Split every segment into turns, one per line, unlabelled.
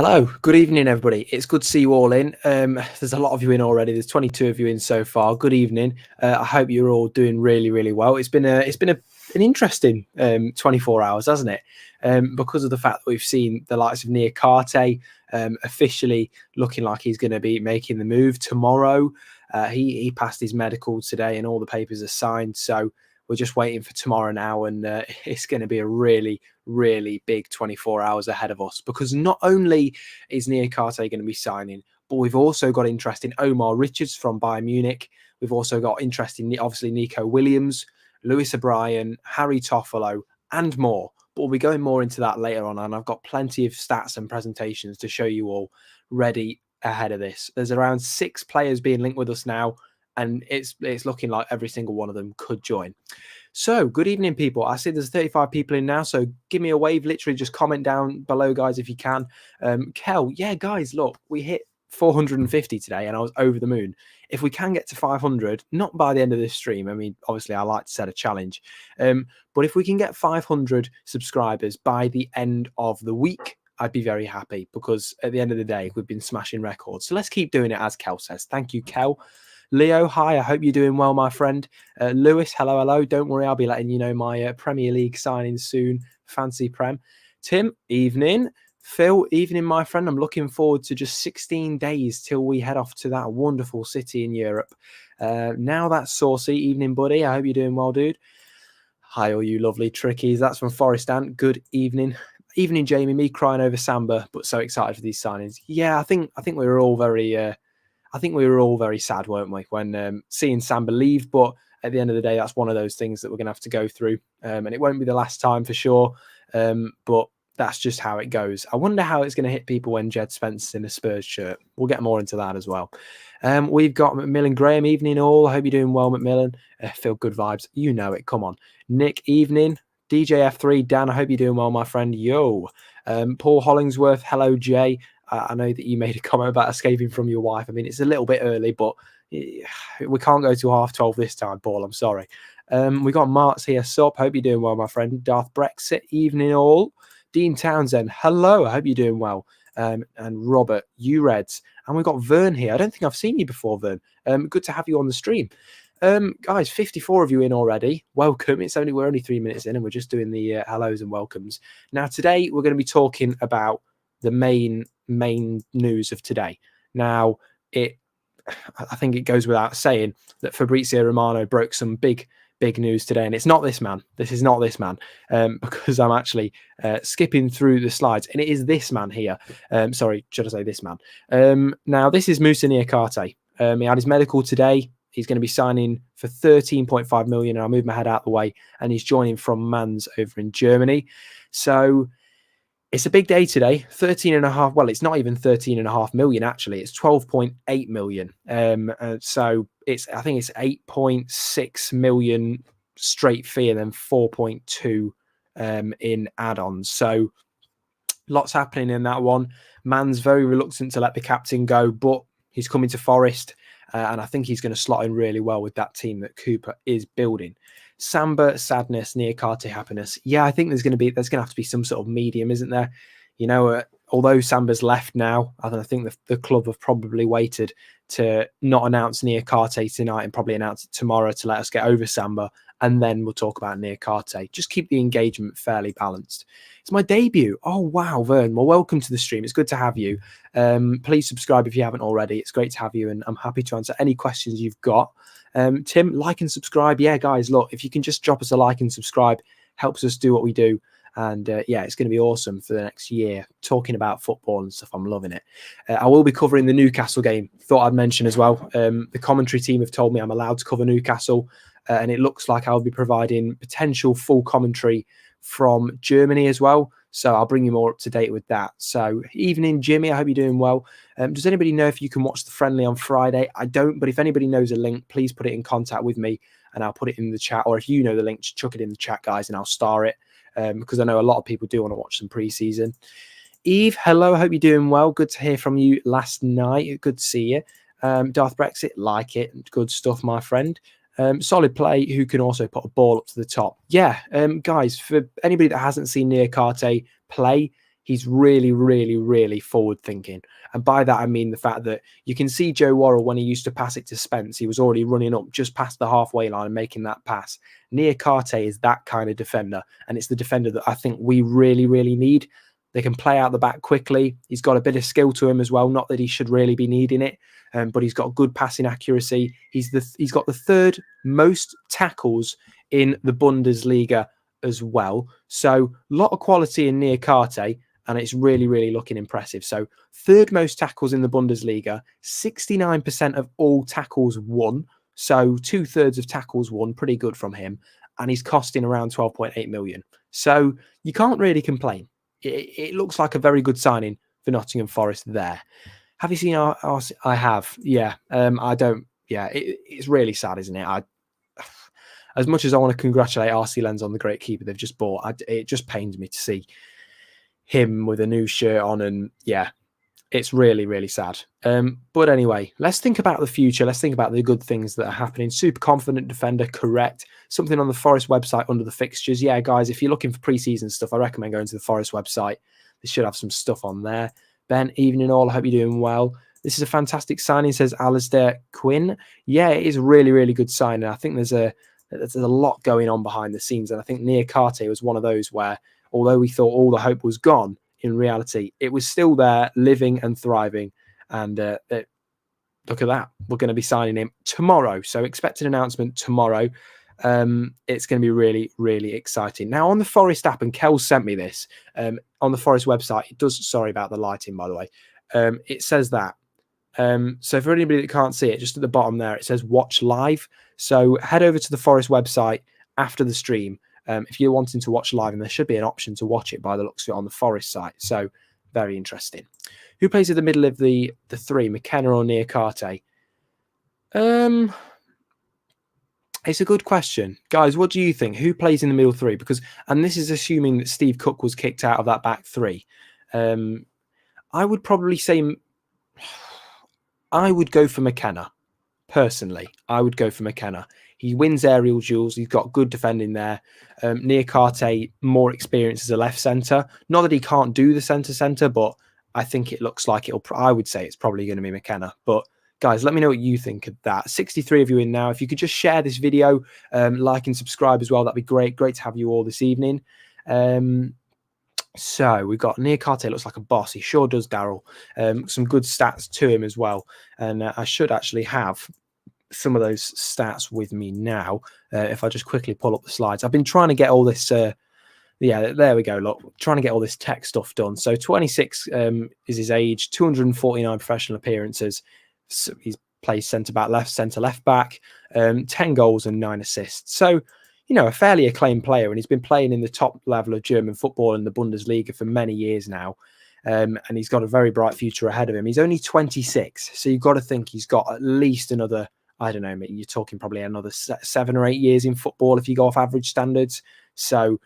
Hello, good evening, everybody. It's good to see you all in. There's a lot of you in already. There's 22 of you in so far. Good evening. I hope you're all doing really, really well. It's been an interesting 24 hours, hasn't it? Because of the fact that we've seen the likes of Niakhate officially looking like he's going to be making the move tomorrow. He passed his medical today, and all the papers are signed. So we're just waiting for tomorrow now, and it's going to be a really, really big 24 hours ahead of us, because not only is Niakhate going to be signing, but we've also got interest in Omar Richards from Bayern Munich. We've also got interest in, obviously, Neco Williams, Lewis O'Brien, Harry Toffolo, and more. But we'll be going more into that later on, and I've got plenty of stats and presentations to show you all ready ahead of this. There's around 6 players being linked with us now, and it's looking like every single one of them could join. So, good evening, people. I see there's 35 people in now, so give me a wave. Literally, just comment down below, guys, if you can. Kel, yeah, guys, look, we hit 450 today, and I was over the moon. If we can get to 500, not by the end of this stream, I mean, obviously, I like to set a challenge, but if we can get 500 subscribers by the end of the week, I'd be very happy, because at the end of the day, we've been smashing records. So let's keep doing it, as Kel says. Thank you, Kel. Leo, hi, I hope you're doing well, my friend. Lewis, hello. Don't worry, I'll be letting you know my Premier League signing soon. Fancy Prem. Tim, evening. Phil, evening, my friend. I'm looking forward to just 16 days till we head off to that wonderful city in Europe. Now that's saucy. Evening, buddy. I hope you're doing well, dude. Hi, all you lovely trickies. That's from Forest Ant. Good evening. Evening, Jamie. Me crying over Samba, but so excited for these signings. Yeah, I think we were all very... I think we were all very sad, weren't we, when seeing Samba leave? But at the end of the day, that's one of those things that we're going to have to go through. And it won't be the last time for sure. But that's just how it goes. I wonder how it's going to hit people when Jed Spencer's in a Spurs shirt. We'll get more into that as well. We've got Macmillan Graham. Evening all. I hope you're doing well, Macmillan. Feel good vibes. You know it. Come on. Nick, evening. DJF3. Dan, I hope you're doing well, my friend. Yo. Paul Hollingsworth. Hello, Jay. I know that you made a comment about escaping from your wife. I mean, it's a little bit early, but we can't go to 12:30 this time, Paul. I'm sorry. We got Mart's here. Sup? Hope you're doing well, my friend. Darth Brexit. Evening all. Dean Townsend. Hello. I hope you're doing well. And Robert, you Reds. And we've got Vern here. I don't think I've seen you before, Vern. Good to have you on the stream. Guys, 54 of you in already. Welcome. We're only 3 minutes in, and we're just doing the hellos and welcomes. Now, today we're going to be talking about the main news of today. Now, I think it goes without saying that Fabrizio Romano broke some big news today, and it's not this man. This is not this man, because I'm actually skipping through the slides, and it is this man here. Sorry, should I say this man? Now, this is Moussa Niakhaté. He had his medical today. He's going to be signing for 13.5 million, and I'll move my head out of the way, and he's joining from Mainz over in Germany. So it's a big day today. 13.5. Well, it's not even 13.5 million, actually. It's 12.8 million. So I think it's 8.6 million straight fee, and then 4.2 in add-ons. So lots happening in that one. Man's very reluctant to let the captain go, but he's coming to Forest, and I think he's going to slot in really well with that team that Cooper is building. Samba, sadness. Niakhate, happiness. Yeah, I think there's going to have to be some sort of medium, isn't there? You know, although Samba's left now, I think the club have probably waited to not announce Niakhate tonight and probably announce it tomorrow to let us get over Samba, and then we'll talk about Niakhate. Just keep the engagement fairly balanced. It's my debut. Oh, wow, Vern. Well, welcome to the stream. It's good to have you. Please subscribe if you haven't already. It's great to have you, and I'm happy to answer any questions you've got. Tim, like and subscribe. Yeah, guys, look, if you can just drop us a like and subscribe, helps us do what we do. And yeah, it's going to be awesome for the next year, talking about football and stuff. I'm loving it. I will be covering the Newcastle game. Thought I'd mention as well. The commentary team have told me I'm allowed to cover Newcastle, and it looks like I'll be providing potential full commentary from Germany as well. So I'll bring you more up to date with that. So evening, Jimmy. I hope you're doing well. Does anybody know if you can watch the friendly on Friday? I don't, but if anybody knows a link, please put it in contact with me, and I'll put it in the chat. Or if you know the link, just chuck it in the chat, guys, and I'll star it. Because I know a lot of people do want to watch some pre-season. Eve, hello. I hope you're doing well. Good to hear from you last night. Good to see you. Darth Brexit, like it. Good stuff, my friend. Solid play, who can also put a ball up to the top. Yeah, guys, for anybody that hasn't seen Niakhate play, he's really, really, really forward thinking. And by that, I mean the fact that you can see Joe Worrell, when he used to pass it to Spence, he was already running up just past the halfway line and making that pass. Niakhate is that kind of defender. And it's the defender that I think we really, really need. They can play out the back quickly. He's got a bit of skill to him as well. Not that he should really be needing it, but he's got good passing accuracy. He's got the third most tackles in the Bundesliga as well. So a lot of quality in Niakhate, and it's really, really looking impressive. So third most tackles in the Bundesliga, 69% of all tackles won. So 2/3 of tackles won, pretty good from him. And he's costing around 12.8 million. So you can't really complain. It looks like a very good signing for Nottingham Forest there. Have you seen our I have. Yeah. I don't. Yeah. It's really sad, isn't it? As much as I want to congratulate RC Lens on the great keeper they've just bought, it just pains me to see him with a new shirt on. And yeah, it's really, really sad. But anyway, let's think about the future. Let's think about the good things that are happening. Super confident defender, correct. Something on the Forest website under the fixtures. Yeah, guys, if you're looking for preseason stuff, I recommend going to the Forest website. They should have some stuff on there. Ben, evening all. I hope you're doing well. This is a fantastic signing, says Alistair Quinn. Yeah, it is a really, really good signing. I think there's a lot going on behind the scenes. And I think Niakhate was one of those where, although we thought all the hope was gone, in reality, it was still there, living and thriving. And look at that. We're going to be signing him tomorrow. So expect an announcement tomorrow. It's going to be really, really exciting. Now, on the Forest app, and Kel sent me this, on the Forest website, it does, sorry about the lighting, by the way. It says that. So for anybody that can't see it, just at the bottom there, it says watch live. So head over to the Forest website after the stream. If you're wanting to watch live, and there should be an option to watch it by the looks of it on the Forest site. So very interesting. Who plays at the middle of the three, McKenna or Niakhate? It's a good question. Guys, what do you think? Who plays in the middle three? Because, and this is assuming that Steve Cook was kicked out of that back three. I would probably say I would go for McKenna. Personally, I would go for McKenna. He wins aerial duels. He's got good defending there. Niakhate, more experience as a left centre. Not that he can't do the centre, but I think it looks like I would say it's probably going to be McKenna. But guys, let me know what you think of that. 63 of you in now. If you could just share this video, like and subscribe as well, that'd be great. Great to have you all this evening. So we've got Niakhate, looks like a boss. He sure does, Daryl. Some good stats to him as well. And I should actually have some of those stats with me now. If I just quickly pull up the slides. I've been trying to get all this... yeah, there we go. Look, trying to get all this tech stuff done. So 26 is his age, 249 professional appearances. So he's plays centre-back, left back, 10 goals and 9 assists. So, you know, a fairly acclaimed player, and he's been playing in the top level of German football in the Bundesliga for many years now. And he's got a very bright future ahead of him. He's only 26, so you've got to think he's got at least another, I don't know, you're talking probably another 7 or 8 years in football if you go off average standards. So,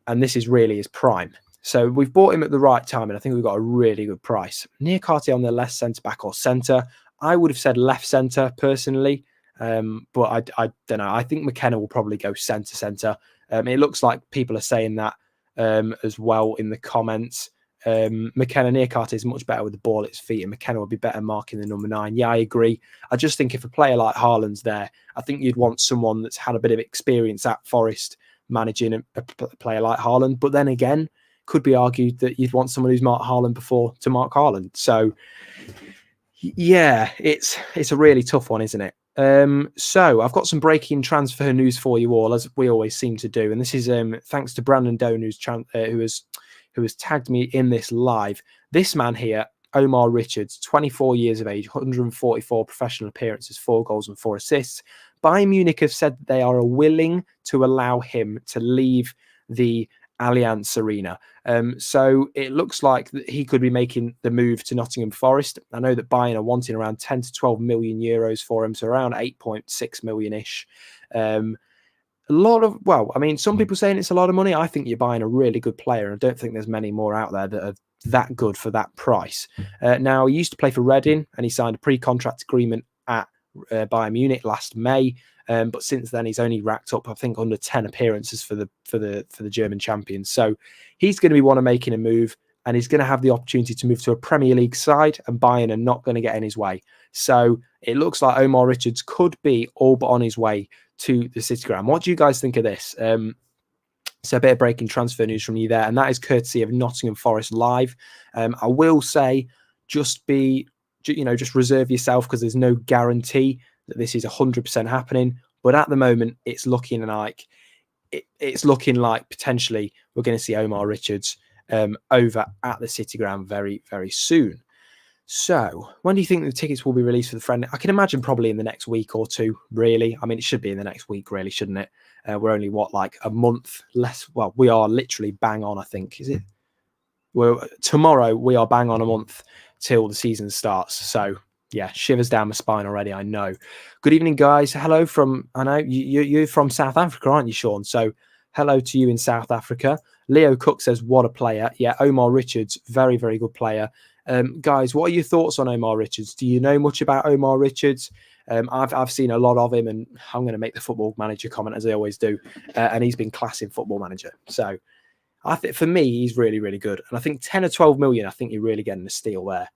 and this is really his prime. So we've bought him at the right time, and I think we've got a really good price. Niakhate on the left centre-back or centre. I would have said left centre personally, but I don't know. I think McKenna will probably go centre. It looks like people are saying that as well in the comments. McKenna, Niakhate is much better with the ball at his feet, and McKenna would be better marking the number 9. Yeah, I agree. I just think if a player like Haaland's there, I think you'd want someone that's had a bit of experience at Forest managing a player like Haaland. But then again, could be argued that you'd want someone who's marked Haaland before to mark Haaland. So yeah, it's a really tough one, isn't it? So I've got some breaking transfer news for you all, as we always seem to do, and this is thanks to Brandon Doan, who has tagged me in this live. This man here, Omar Richards, 24 years of age, 144 professional appearances, 4 goals and 4 assists. Bayern Munich have said that they are willing to allow him to leave the Allianz Arena. So it looks like that he could be making the move to Nottingham Forest. I know that Bayern are wanting around 10 to 12 million euros for him, so around 8.6 million-ish. A lot of, well, I mean, some people saying it's a lot of money. I think you're buying a really good player, and I don't think there's many more out there that are that good for that price. Now, he used to play for Reading, and he signed a pre-contract agreement at Bayern Munich last May. But since then, he's only racked up, I think, under 10 appearances for the German champions. So he's going to be one of making a move. and he's going to have the opportunity to move to a Premier League side, and Bayern are not going to get in his way. So it looks like Omar Richards could be all but on his way to the City ground. What do you guys think of this? So a bit of breaking transfer news from you there, and that is courtesy of Nottingham Forest Live. I will say, just reserve yourself, because there's no guarantee that this is 100% happening. But at the moment, it's looking like potentially we're going to see Omar Richards over at the City ground very, very soon. So when do you think the tickets will be released for the friend? I can imagine probably in the next week or two, really. I mean, it should be in the next week, really, shouldn't it? We're only, like a month less? Well, we are literally bang on, I think. Is it? Well, tomorrow we are bang on a month till the season starts. So, yeah, shivers down my spine already, I know. Good evening, guys. Hello from, I know you're from South Africa, aren't you, Sean? So hello to you in South Africa. Leo Cook says, what a player. Yeah, Omar Richards, very, very good player. Guys, what are your thoughts on Omar Richards? Do you know much about Omar Richards? I've seen a lot of him, and I'm going to make the Football Manager comment, as I always do. And he's been class in Football Manager. So I think for me, he's really, really good. And I think 10 or 12 million, I think you're really getting a steal there.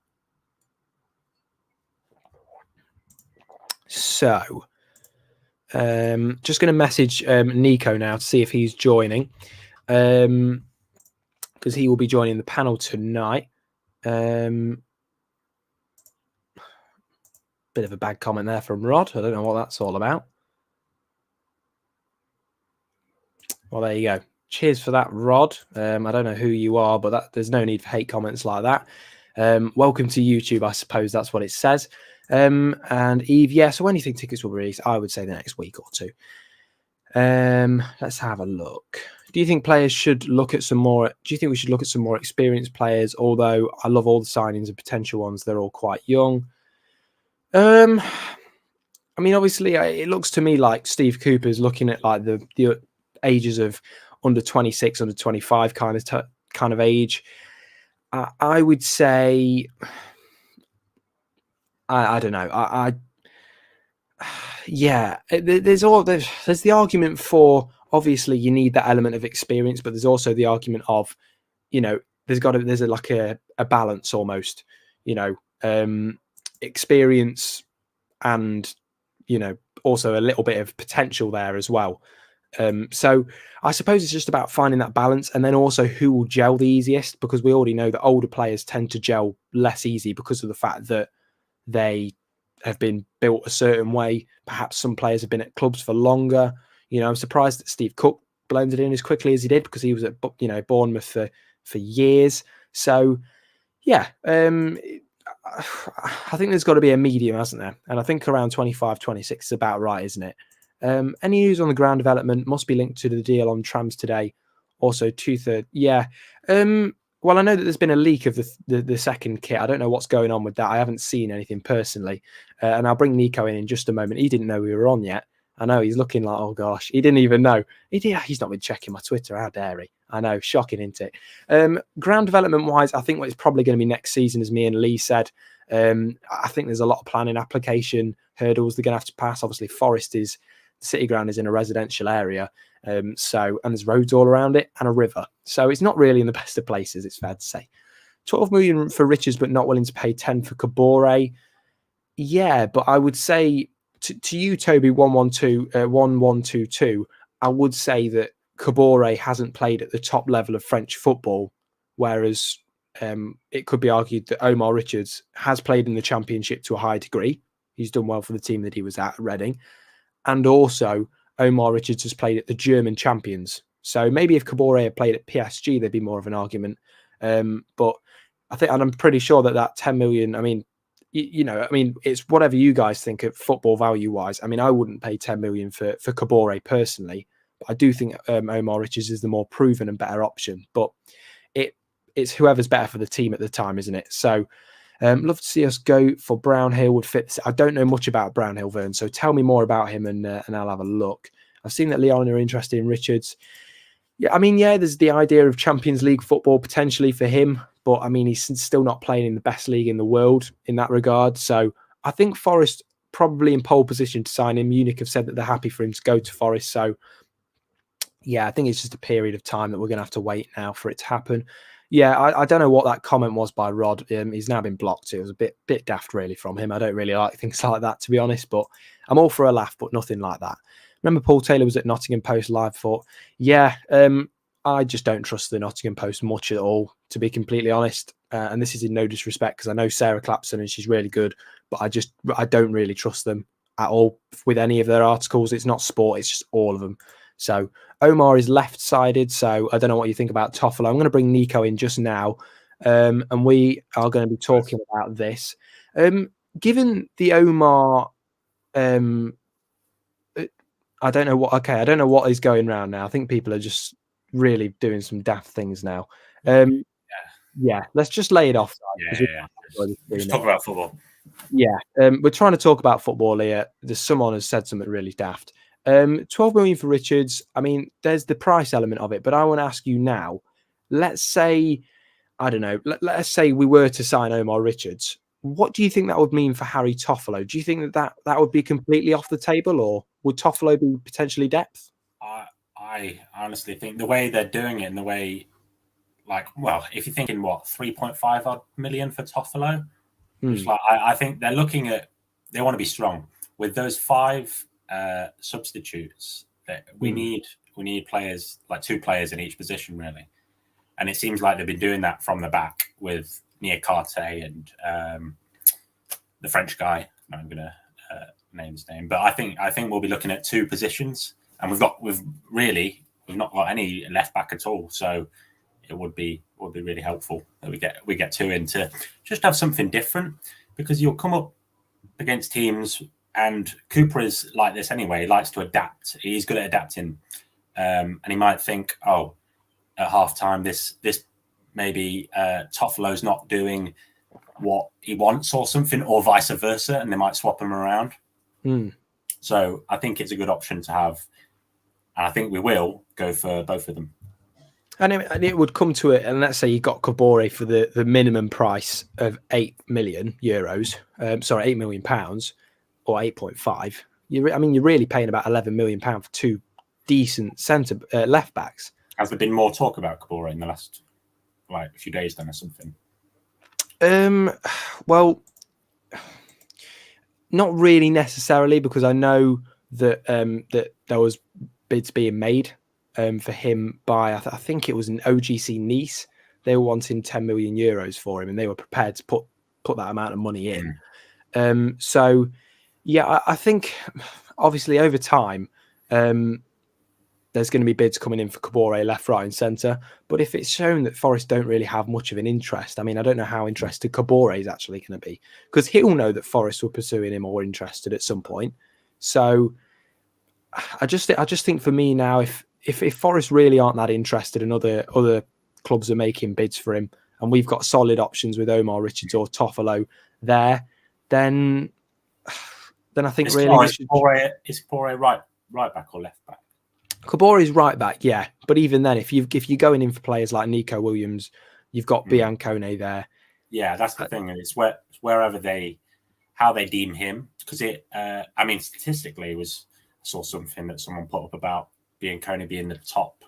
So just going to message Nico now to see if he's joining, because he will be joining the panel tonight. Bit of a bad comment there from Rod. I don't know what that's all about. Well, there you go. Cheers for that, Rod. I don't know who you are, but there's no need for hate comments like that. Welcome to YouTube, I suppose that's what it says. And Eve, yeah, so when do you think tickets will be released? I would say the next week or two. Let's have a look. Do you think players should look at some more? Do you think we should look at some more experienced players? Although I love all the signings and potential ones, they're all quite young. I mean, obviously, it looks to me like Steve Cooper's looking at like the ages of under 26, under 25 kind of age. I would say, I don't know. Yeah, there's the argument for, obviously you need that element of experience, but there's also the argument of, there's a balance almost, experience and, also a little bit of potential there as well. So I suppose it's just about finding that balance, and then also who will gel the easiest, because we already know that older players tend to gel less easy because of the fact that they have been built a certain way. Perhaps some players have been at clubs for longer. I'm surprised that Steve Cook blended in as quickly as he did, because he was at Bournemouth for years. So yeah, I think there's got to be a medium, hasn't there? And I think around 25, 26 is about right, isn't it? Any news on the ground development must be linked to the deal on trams today. Also, 2/3. Yeah. Well, I know that there's been a leak of the second kit. I don't know what's going on with that. I haven't seen anything personally. And I'll bring Nico in just a moment. He didn't know we were on yet. I know he's looking like, oh gosh, he didn't even know. He's not been checking my Twitter. How dare he? I know, shocking, isn't it? Ground development wise, I think it's probably going to be next season, as me and Lee said. I think there's a lot of planning, application hurdles they're going to have to pass. Obviously, the City ground is in a residential area. And there's roads all around it and a river. So it's not really in the best of places, it's fair to say. 12 million for Richards, but not willing to pay 10 for Kabore. Yeah, but I would say to you, Toby, 1122, I would say that Kabore hasn't played at the top level of French football, whereas it could be argued that Omar Richards has played in the Championship to a high degree. He's done well for the team that he was at Reading. And also, Omar Richards has played at the German champions. So maybe if Kabore had played at PSG, there'd be more of an argument. But I think, and I'm pretty sure that 10 million, I mean, it's whatever you guys think of football value wise. I mean, I wouldn't pay 10 million for Kabore personally. But I do think Omar Richards is the more proven and better option. But it's whoever's better for the team at the time, isn't it? So love to see us go for Brownhill would fit. I don't know much about Brownhill, Vern, so tell me more about him and I'll have a look. I've seen that Lyon are interested in Richards. Yeah, I mean, yeah, there's the idea of Champions League football potentially for him, but I mean, he's still not playing in the best league in the world in that regard. So I think Forest probably in pole position to sign him. Munich have said that they're happy for him to go to Forest. So yeah, I think it's just a period of time that we're going to have to wait now for it to happen. Yeah, I don't know what that comment was by Rod. He's now been blocked. It was a bit daft, really, from him. I don't really like things like that, to be honest. But I'm all for a laugh, but nothing like that. Remember, Paul Taylor was at Nottingham Post Live. Thought, yeah, I just don't trust the Nottingham Post much at all, to be completely honest. And this is in no disrespect, because I know Sarah Clapson and she's really good, but I don't really trust them at all with any of their articles. It's not sport; it's just all of them. So Omar is left-sided, so I don't know what you think about Toffolo. I'm going to bring Nico in just now, and we are going to be talking about this. Given the Omar, I don't know what. Okay, I don't know what is going around now. I think people are just really doing some daft things now. Yeah, let's just lay it off.
Let's talk about football.
Yeah, we're trying to talk about football here. Someone has said something really daft. 12 million for Richards. I mean, there's the price element of it, but I want to ask you now. Let's say, I don't know. Let's say we were to sign Omar Richards. What do you think that would mean for Harry Toffolo? Do you think that would be completely off the table, or would Toffolo be potentially depth?
I honestly think the way they're doing it, and the way, if you're thinking 3.5 million for Toffolo, which I think they're looking at, they want to be strong with those 5 substitutes. That we need players, like 2 players in each position, really. And it seems like they've been doing that from the back with Niakhate and the French guy. I'm going to name his name, but I think we'll be looking at 2 positions, and we've not got any left back at all. So it would be really helpful that we get 2 in to just have something different, because you'll come up against teams, and Cooper is like this anyway. He likes to adapt. He's good at adapting, and he might think, at halftime, this maybe Toffolo's not doing what he wants or something, or vice versa, and they might swap him around. So I think it's a good option to have, and I think we will go for both of them.
And it would come to it, and let's say you got Kabore for the minimum price of €8 million, 8 million pounds, or 8.5. You're really paying about £11 million for 2 decent centre left backs.
Has there been more talk about Kabore in the last few days then, or something?
Well, not really necessarily, because I know that that there was bids being made for him by, I think it was an OGC Nice. They were wanting €10 million for him, and they were prepared to put that amount of money in. So, yeah, I think obviously over time, there's going to be bids coming in for Kabore left, right, and centre. But if it's shown that Forest don't really have much of an interest, I don't know how interested Kabore is actually going to be, because he'll know that Forest were pursuing him or interested at some point. So I just think for me now, if Forest really aren't that interested and other clubs are making bids for him, and we've got solid options with Omar Richards or Toffolo there, then I think is
Kabore right back or left back?
Kabore is right back, yeah. But even then, if you're going in for players like Neco Williams, you've got Biancone there.
Yeah, that's the thing, and it's wherever how they deem him, because statistically, I saw something that someone put up about Biancone being the top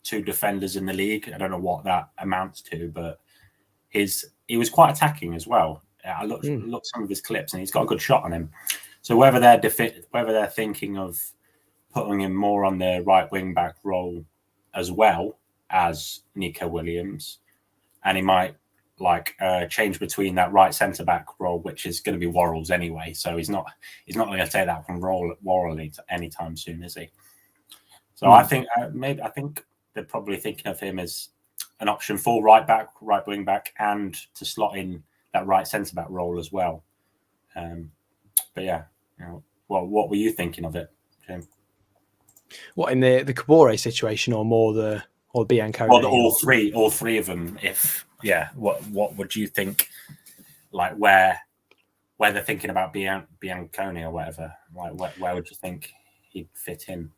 2 defenders in the league. I don't know what that amounts to, but he was quite attacking as well. I looked some of his clips, and he's got a good shot on him. So whether they're thinking of putting him more on the right wing back role as well as Neco Williams, and he might change between that right centre back role, which is going to be Worrell's anyway. So he's not going to take that from Worrell anytime soon, is he? So I think they're probably thinking of him as an option for right back, right wing back, and to slot in that right centre back role as well. But yeah, what were you thinking of it, Jim?
What, in the Kabore situation, or more the Biancone?
Well, all three of them. What would you think? Where they're thinking about Biancone or whatever. Where would you think he'd fit in?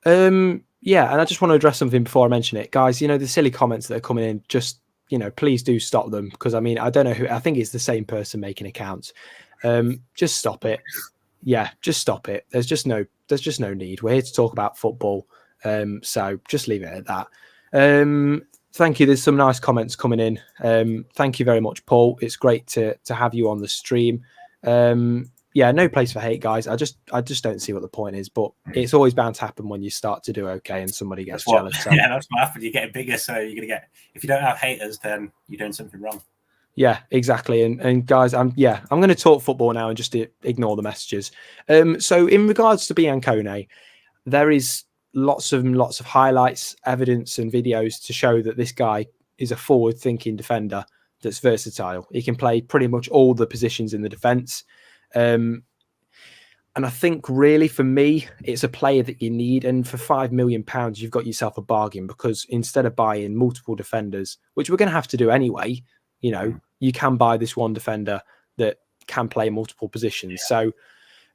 Yeah, and I just want to address something before I mention it, guys. The silly comments that are coming in, just please do stop them, because I don't know who. I think it's the same person making accounts. Just stop it. Yeah, just stop it. There's just no need. We're here to talk about football. So just leave it at that. thank you. There's some nice comments coming in. Thank you very much, Paul. It's great to have you on the stream. Yeah, no place for hate, guys. I just don't see what the point is, but it's always bound to happen when you start to do okay and somebody gets jealous. So.
Yeah, that's what happens. You're getting bigger, so you're gonna get. If you don't have haters, then you're doing something wrong.
Yeah, exactly. And guys, I'm going to talk football now and just ignore the messages. So in regards to Biancone, there is lots of highlights, evidence, and videos to show that this guy is a forward-thinking defender that's versatile. He can play pretty much all the positions in the defence. And I think really for me, it's a player that you need. And for £5 million, you've got yourself a bargain, because instead of buying multiple defenders, which we're going to have to do anyway, you can buy this one defender that can play multiple positions. So,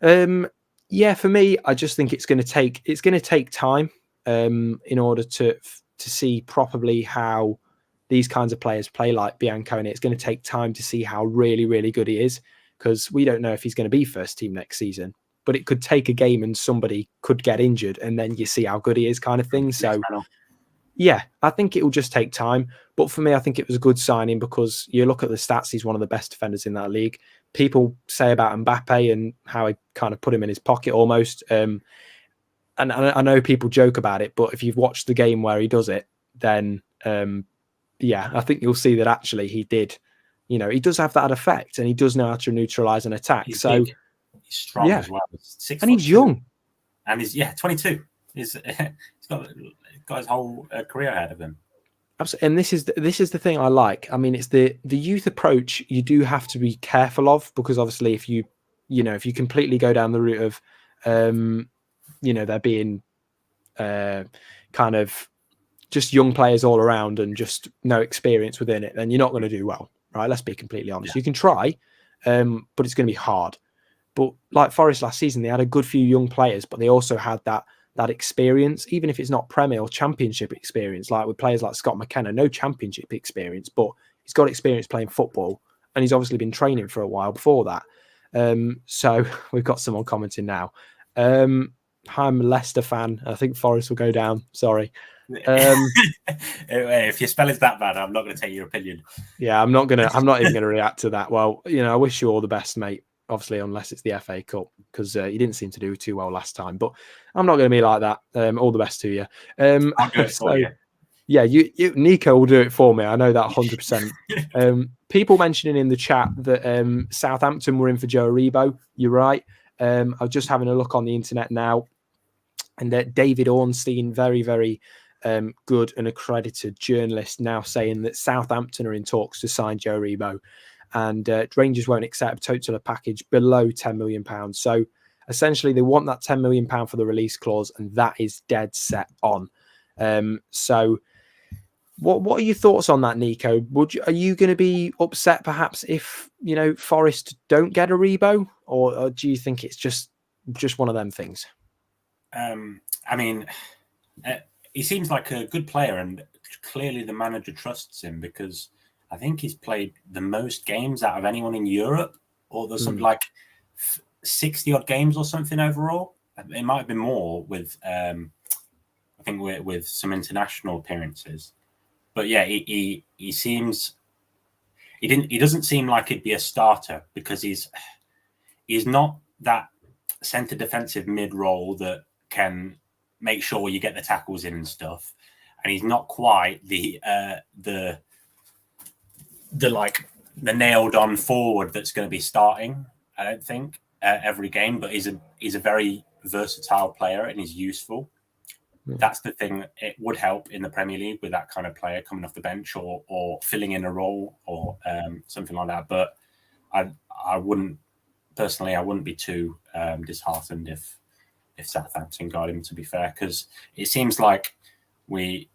for me, I just think it's going to take time in order to see properly how these kinds of players play like Biancone. It's going to take time to see how really, really good he is, because we don't know if he's going to be first team next season. But it could take a game and somebody could get injured, and then you see how good he is, kind of thing. So, yeah, I think it will just take time. But for me, I think it was a good signing, because you look at the stats, he's one of the best defenders in that league. People say about Mbappe and how he kind of put him in his pocket almost. And I know people joke about it, but if you've watched the game where he does it, then, I think you'll see that actually he did. He does have that effect, and he does know how to neutralise an attack. He's
strong as well.
And he's young.
And he's 22. He's got his whole career ahead of him.
Absolutely. And this is the thing I like. I mean, it's the youth approach you do have to be careful of, because obviously if you completely go down the route of there being kind of just young players all around and just no experience within it, then you're not going to do well, right? Let's be completely honest. You can try, but it's going to be hard. But like Forest last season, they had a good few young players, but they also had that experience, even if it's not Premier or Championship experience, like with players like Scott McKenna, no Championship experience, but he's got experience playing football, and he's obviously been training for a while before that. So we've got someone commenting now. I'm a Leicester fan. I think Forest will go down. Sorry.
If your spelling's that bad, I'm not going to take your opinion.
Yeah, I'm not even going to react to that. Well, I wish you all the best, mate. Obviously, unless it's the FA Cup, because you didn't seem to do too well last time. But I'm not going to be like that. All the best to you.
I'll do it for you.
Yeah, you Nico will do it for me. I know that 100%. People mentioning in the chat that Southampton were in for Joe Aribo. You're right. I was just having a look on the internet now, and that David Ornstein, very, very good and accredited journalist, now saying that Southampton are in talks to sign Joe Aribo. And Rangers won't accept a total package below £10 million. So essentially, they want that £10 million for the release clause, and that is dead set on. So what are your thoughts on that, Nico? Are you going to be upset perhaps if Forest don't get Aribo, or do you think it's just one of them things?
I mean, he seems like a good player, and clearly the manager trusts him, because I think he's played the most games out of anyone in Europe, or there's something like 60 odd games or something overall. It might have been more with, I think, with some international appearances. But yeah, he seems he doesn't seem like he'd be a starter, because he's not that centre defensive mid role that can make sure you get the tackles in and stuff, and he's not quite the nailed on forward that's going to be starting, I don't think, every game. But he's a very versatile player, and he's useful. That's the thing. It would help in the Premier League with that kind of player coming off the bench or filling in a role or something like that. But I wouldn't be too disheartened if Southampton got him, to be fair, because it seems like we've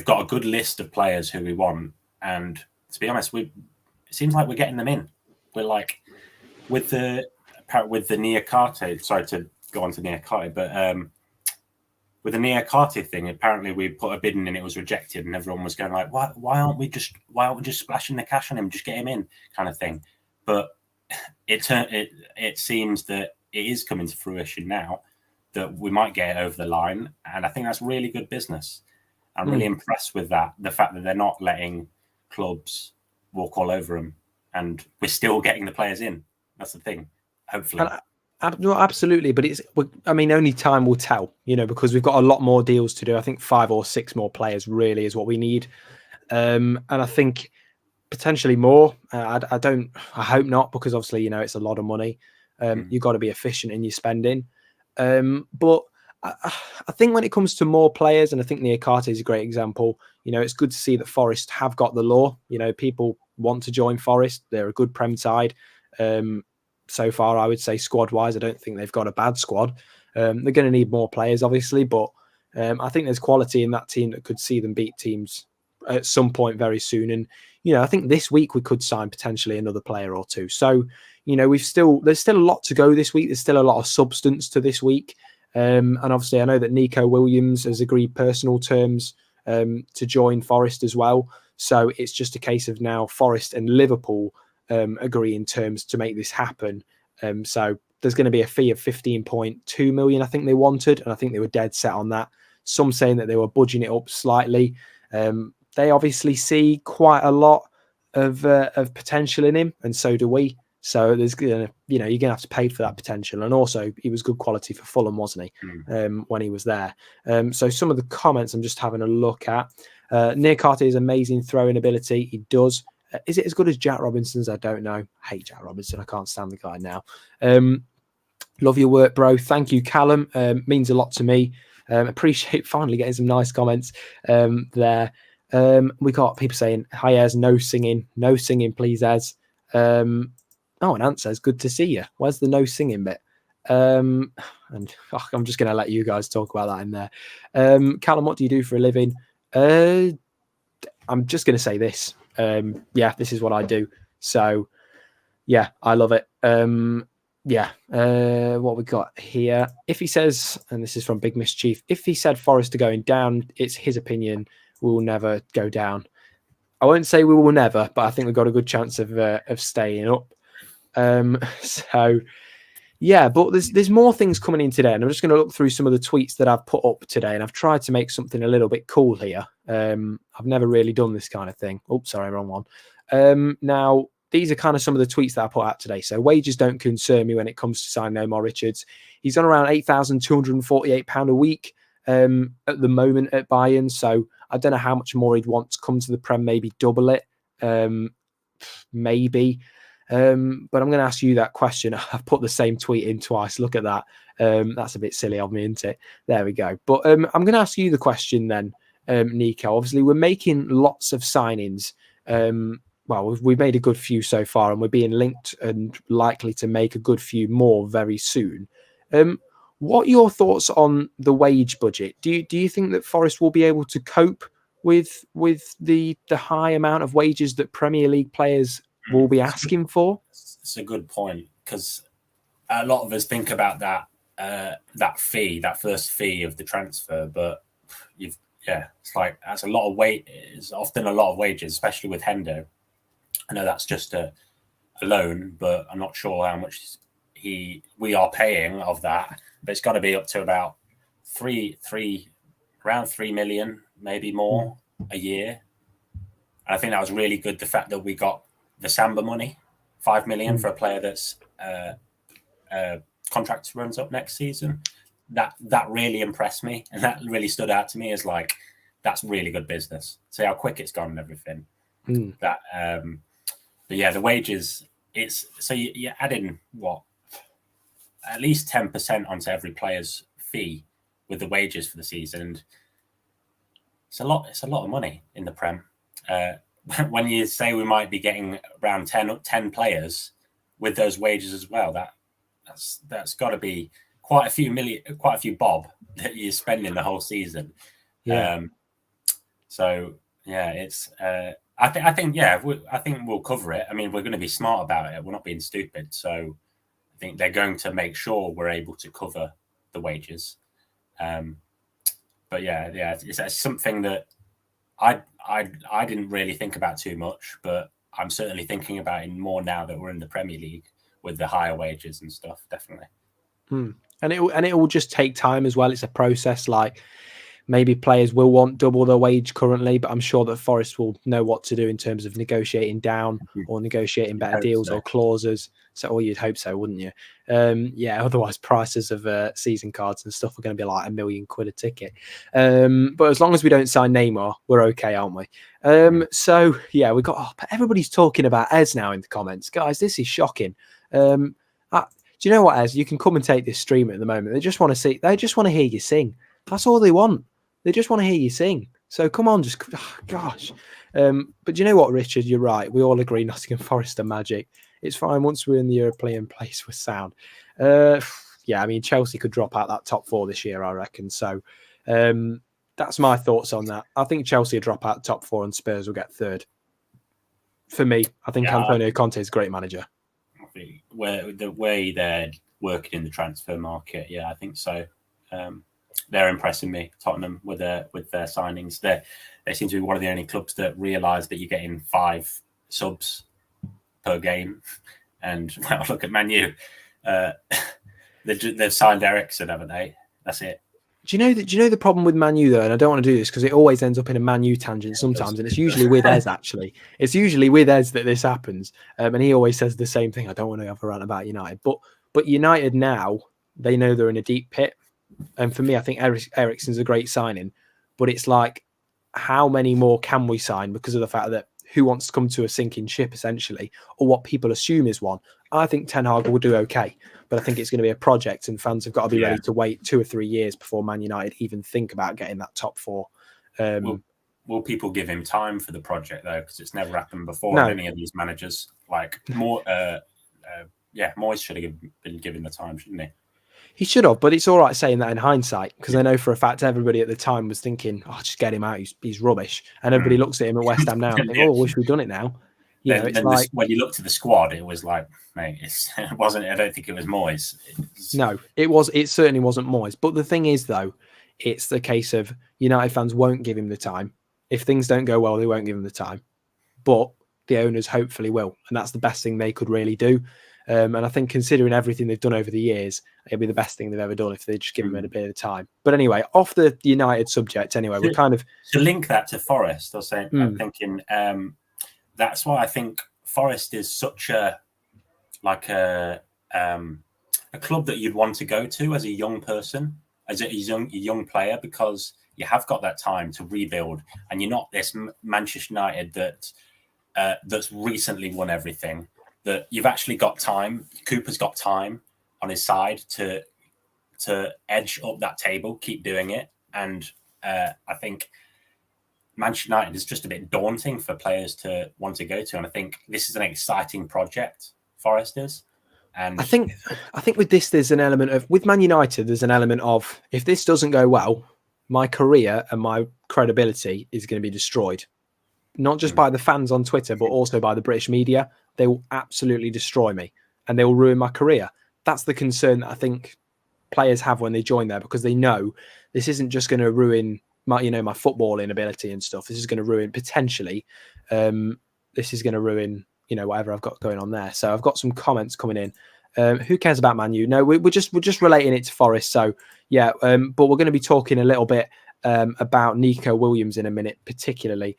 got a good list of players who we want, and to be honest, it seems like we're getting them in. We're like with the Niakhate. Sorry to go on to Niakhate, but with the Niakhate thing, apparently we put a bid in and it was rejected, and everyone was going like, "Why aren't we just splashing the cash on him, just get him in," kind of thing. But it seems that it is coming to fruition now that we might get it over the line, and I think that's really good business. I'm really impressed with that. The fact that they're not letting clubs walk all over them, and we're still getting the players in. That's the thing. Hopefully.
No, absolutely, but only time will tell, because we've got a lot more deals to do. I think 5 or 6 more players really is what we need, and I think potentially more. I hope not, because obviously it's a lot of money. You've got to be efficient in your spending, but I think when it comes to more players, and I think Niakhate is a great example. It's good to see that Forest have got the law. People want to join Forest. They're a good Prem side. So far, I would say squad-wise, I don't think they've got a bad squad. They're going to need more players, obviously, but I think there's quality in that team that could see them beat teams at some point very soon. And, I think this week we could sign potentially another player or two. So, there's still a lot to go this week. There's still a lot of substance to this week. And obviously, I know that Neco Williams has agreed personal terms to join Forest as well. So it's just a case of now Forest and Liverpool agree in terms to make this happen. So there's going to be a fee of 15.2 million, I think they wanted, and I think they were dead set on that. Some saying that they were budging it up slightly. They obviously see quite a lot of potential in him, and so do we. So there's you're going to have to pay for that potential, and also he was good quality for Fulham, wasn't he? When he was there. So some of the comments I'm just having a look at. Niakhate is amazing throwing ability. He does. Is it as good as Jack Robinson's? I don't know. I hate Jack Robinson. I can't stand the guy now. Love your work, bro. Thank you, Callum. Means a lot to me. Appreciate finally getting some nice comments there. We got people saying, hi, Ez, no singing, please, Ez. And Ant says, good to see you. Where's the no singing bit? I'm just going to let you guys talk about that in there. Callum, what do you do for a living? I'm just going to say this. This is what I do. So, yeah, I love it. What we got here. If he says, and this is from Big Mischief, if he said Forest are going down, it's his opinion. We will never go down. I won't say we will never, but I think we've got a good chance of staying up. So yeah, but there's more things coming in today, and I'm just going to look through some of the tweets that I've put up today, and I've tried to make something a little bit cool here. I've never really done this kind of thing. Oops, sorry, wrong one. Now these are kind of some of the tweets that I put out today. So wages don't concern me when it comes to signing Omar Richards. He's on around £8,248 a week at the moment at Bayern. So I don't know how much more he'd want to come to the Prem, maybe double it, maybe. But I'm going to ask you that question. I've put the same tweet in twice. Look at that. That's a bit silly of me, isn't it? There we go. But I'm going to ask you the question then, Nico. Obviously, we're making lots of signings. We've made a good few so far, and we're being linked and likely to make a good few more very soon. What are your thoughts on the wage budget? Do you think that Forest will be able to cope with the high amount of wages that Premier League players will be asking for?
It's a good point, because a lot of us think about that fee, that first fee of the transfer, but it's like that's a lot of weight. It's often a lot of wages, especially with Hendo. I know that's just a loan, but I'm not sure how much we are paying of that. But it's got to be up to about around 3 million, maybe more a year. And I think that was really good. The fact that we got the Samba money, 5 million for a player that's contract runs up next season. That really impressed me, and that really stood out to me as like, that's really good business. See how quick it's gone and everything. But yeah, the wages, it's so you add in at least 10% onto every player's fee with the wages for the season, and it's a lot of money in the Prem. When you say we might be getting around 10 players with those wages as well, that's got to be quite a few bob that you're spending the whole season.
Yeah.
So yeah, it's. I think we'll cover it. I mean, we're going to be smart about it. We're not being stupid. So I think they're going to make sure we're able to cover the wages. But yeah, it's something that I didn't really think about too much, but I'm certainly thinking about it more now that we're in the Premier League with the higher wages and stuff. Definitely.
And it will just take time as well. It's a process. Like Maybe players will want double their wage currently, but I'm sure that Forest will know what to do in terms of negotiating down or negotiating better deals or clauses. So, or you'd hope so, wouldn't you? Yeah, otherwise prices of season cards and stuff are going to be like £1 million a ticket. But as long as we don't sign Neymar, we're okay, aren't we? So yeah, we got everybody's talking about Ez now in the comments. Guys, this is shocking. Do you know what, Ez? You can commentate this stream at the moment. They just want to hear you sing. That's all they want. They just want to hear you sing. So come on, gosh. But you know what, Richard? You're right. We all agree Nottingham Forest are magic. It's fine once we're in the European place, we're sound. Yeah, I mean, Chelsea could drop out that top 4 this year, I reckon. So that's my thoughts on that. I think Chelsea will drop out top 4 and Spurs will get 3rd. For me, I think Antonio Conte is a great manager.
I think the way they're working in the transfer market, yeah, I think so. They're impressing me, Tottenham, with their signings. They seem to be one of the only clubs that realise that you're getting 5 subs per game. And well, look at Man U. They've signed Eriksen, haven't they? That's it.
Do you know the problem with Man U though? And I don't want to do this because it always ends up in a Man U tangent sometimes, and it's usually with Ez actually. It's usually with Ez that this happens, and he always says the same thing. I don't want to have a rant about United, but United now, they know they're in a deep pit, and for me, I think Eriksen's a great signing, but it's like, how many more can we sign because of the fact that who wants to come to a sinking ship essentially, or what people assume is one? I think Ten Hag will do okay, but I think it's going to be a project, and fans have got to be ready to wait 2 or 3 years before Man United even think about getting that top 4.
Will people give him time for the project though? Because it's never happened before. No. Any of these managers, like Moyes should have been given the time, shouldn't he?
He should have, but it's all right saying that in hindsight, because I know for a fact everybody at the time was thinking, "Oh, just get him out. He's rubbish." And everybody looks at him at West Ham now and think, "Oh, I wish we'd done it now."
When you looked at the squad, it was like, mate, it wasn't. I don't think it was Moyes.
No, it was. It certainly wasn't Moyes. But the thing is, though, it's the case of United fans won't give him the time. If things don't go well, they won't give him the time. But the owners hopefully will, and that's the best thing they could really do. And I think considering everything they've done over the years, it'll be the best thing they've ever done if they just give him a bit of time. But anyway, off the United subject, anyway, we're kind of
to link that to Forest. I'm thinking that's why I think Forest is such a club that you'd want to go to as a young person, as a young player, because you have got that time to rebuild, and you're not this Manchester United that's recently won everything. That you've actually got time. Cooper's got time on his side to edge up that table, keep doing it. And I think Manchester United is just a bit daunting for players to want to go to. And I think this is an exciting project, Forest is. And
I think with this, there's an element of, with Man United, there's an element of, if this doesn't go well, my career and my credibility is going to be destroyed. Not just by the fans on Twitter, but also by the British media. They will absolutely destroy me and they will ruin my career. That's the concern that I think players have when they join there, because they know this isn't just going to ruin my footballing ability and stuff. This is going to ruin potentially. This is going to ruin, whatever I've got going on there. So I've got some comments coming in. Who cares about Man U? No, we're just relating it to Forest. So yeah, but we're going to be talking a little bit about Neco Williams in a minute, particularly.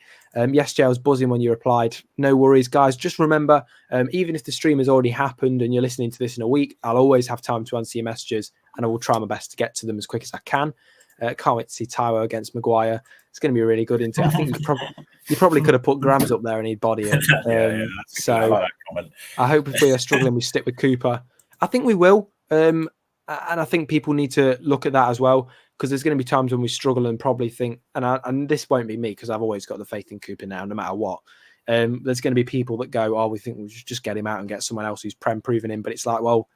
Yes, Jay, I was buzzing when you replied. No worries, guys. Just remember, even if the stream has already happened and you're listening to this in a week, I'll always have time to answer your messages, and I will try my best to get to them as quick as I can. Can't wait to see Taiwo against Maguire. It's going to be really good, isn't it? I think you probably could have put Grams up there and he'd body it. So I hope if we are struggling, we stick with Cooper. I think we will. And I think people need to look at that as well, because there's going to be times when we struggle and probably think, and this won't be me because I've always got the faith in Cooper now, no matter what. There's going to be people that go, "Oh, we think we should just get him out and get someone else who's Prem proven him." But it's like, well,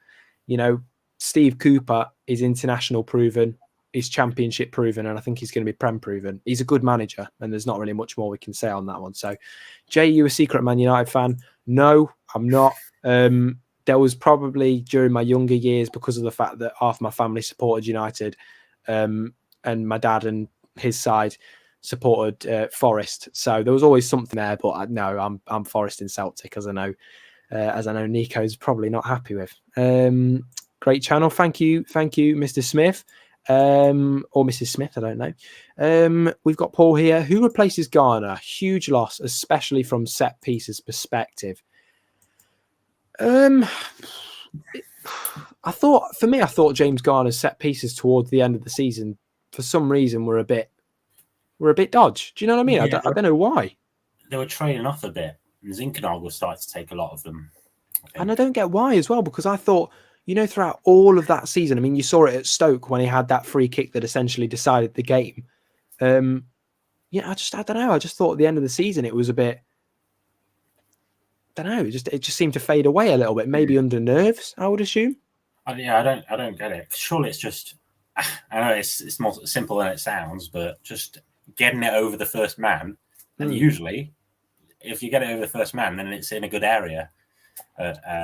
Steve Cooper is international proven, he's championship proven, and I think he's going to be Prem proven. He's a good manager, and there's not really much more we can say on that one. So, Jay, you a secret Man United fan? No, I'm not. There was probably during my younger years, because of the fact that half my family supported United, and my dad and his side supported Forest, so there was always something there. But no, I'm Forest in Celtic, as I know Nico's probably not happy with. Great channel, thank you, Mr. Smith. or Mrs. Smith, I don't know. We've got Paul here. Who replaces Garner? Huge loss, especially from set pieces perspective. I thought James Garner's set pieces towards the end of the season, for some reason, were a bit dodge. Do you know what I mean?
Yeah,
I don't know why.
They were trailing off a bit. And Zinkernagel started to take a lot of them.
And I don't get why as well, because I thought, throughout all of that season, I mean, you saw it at Stoke when he had that free kick that essentially decided the game. I don't know. I just thought at the end of the season it was a bit, I don't know. It just seemed to fade away a little bit. Maybe under nerves, I would assume.
I don't get it. Surely it's just, I know it's more simple than it sounds, but just getting it over the first man. And usually, if you get it over the first man, then it's in a good area.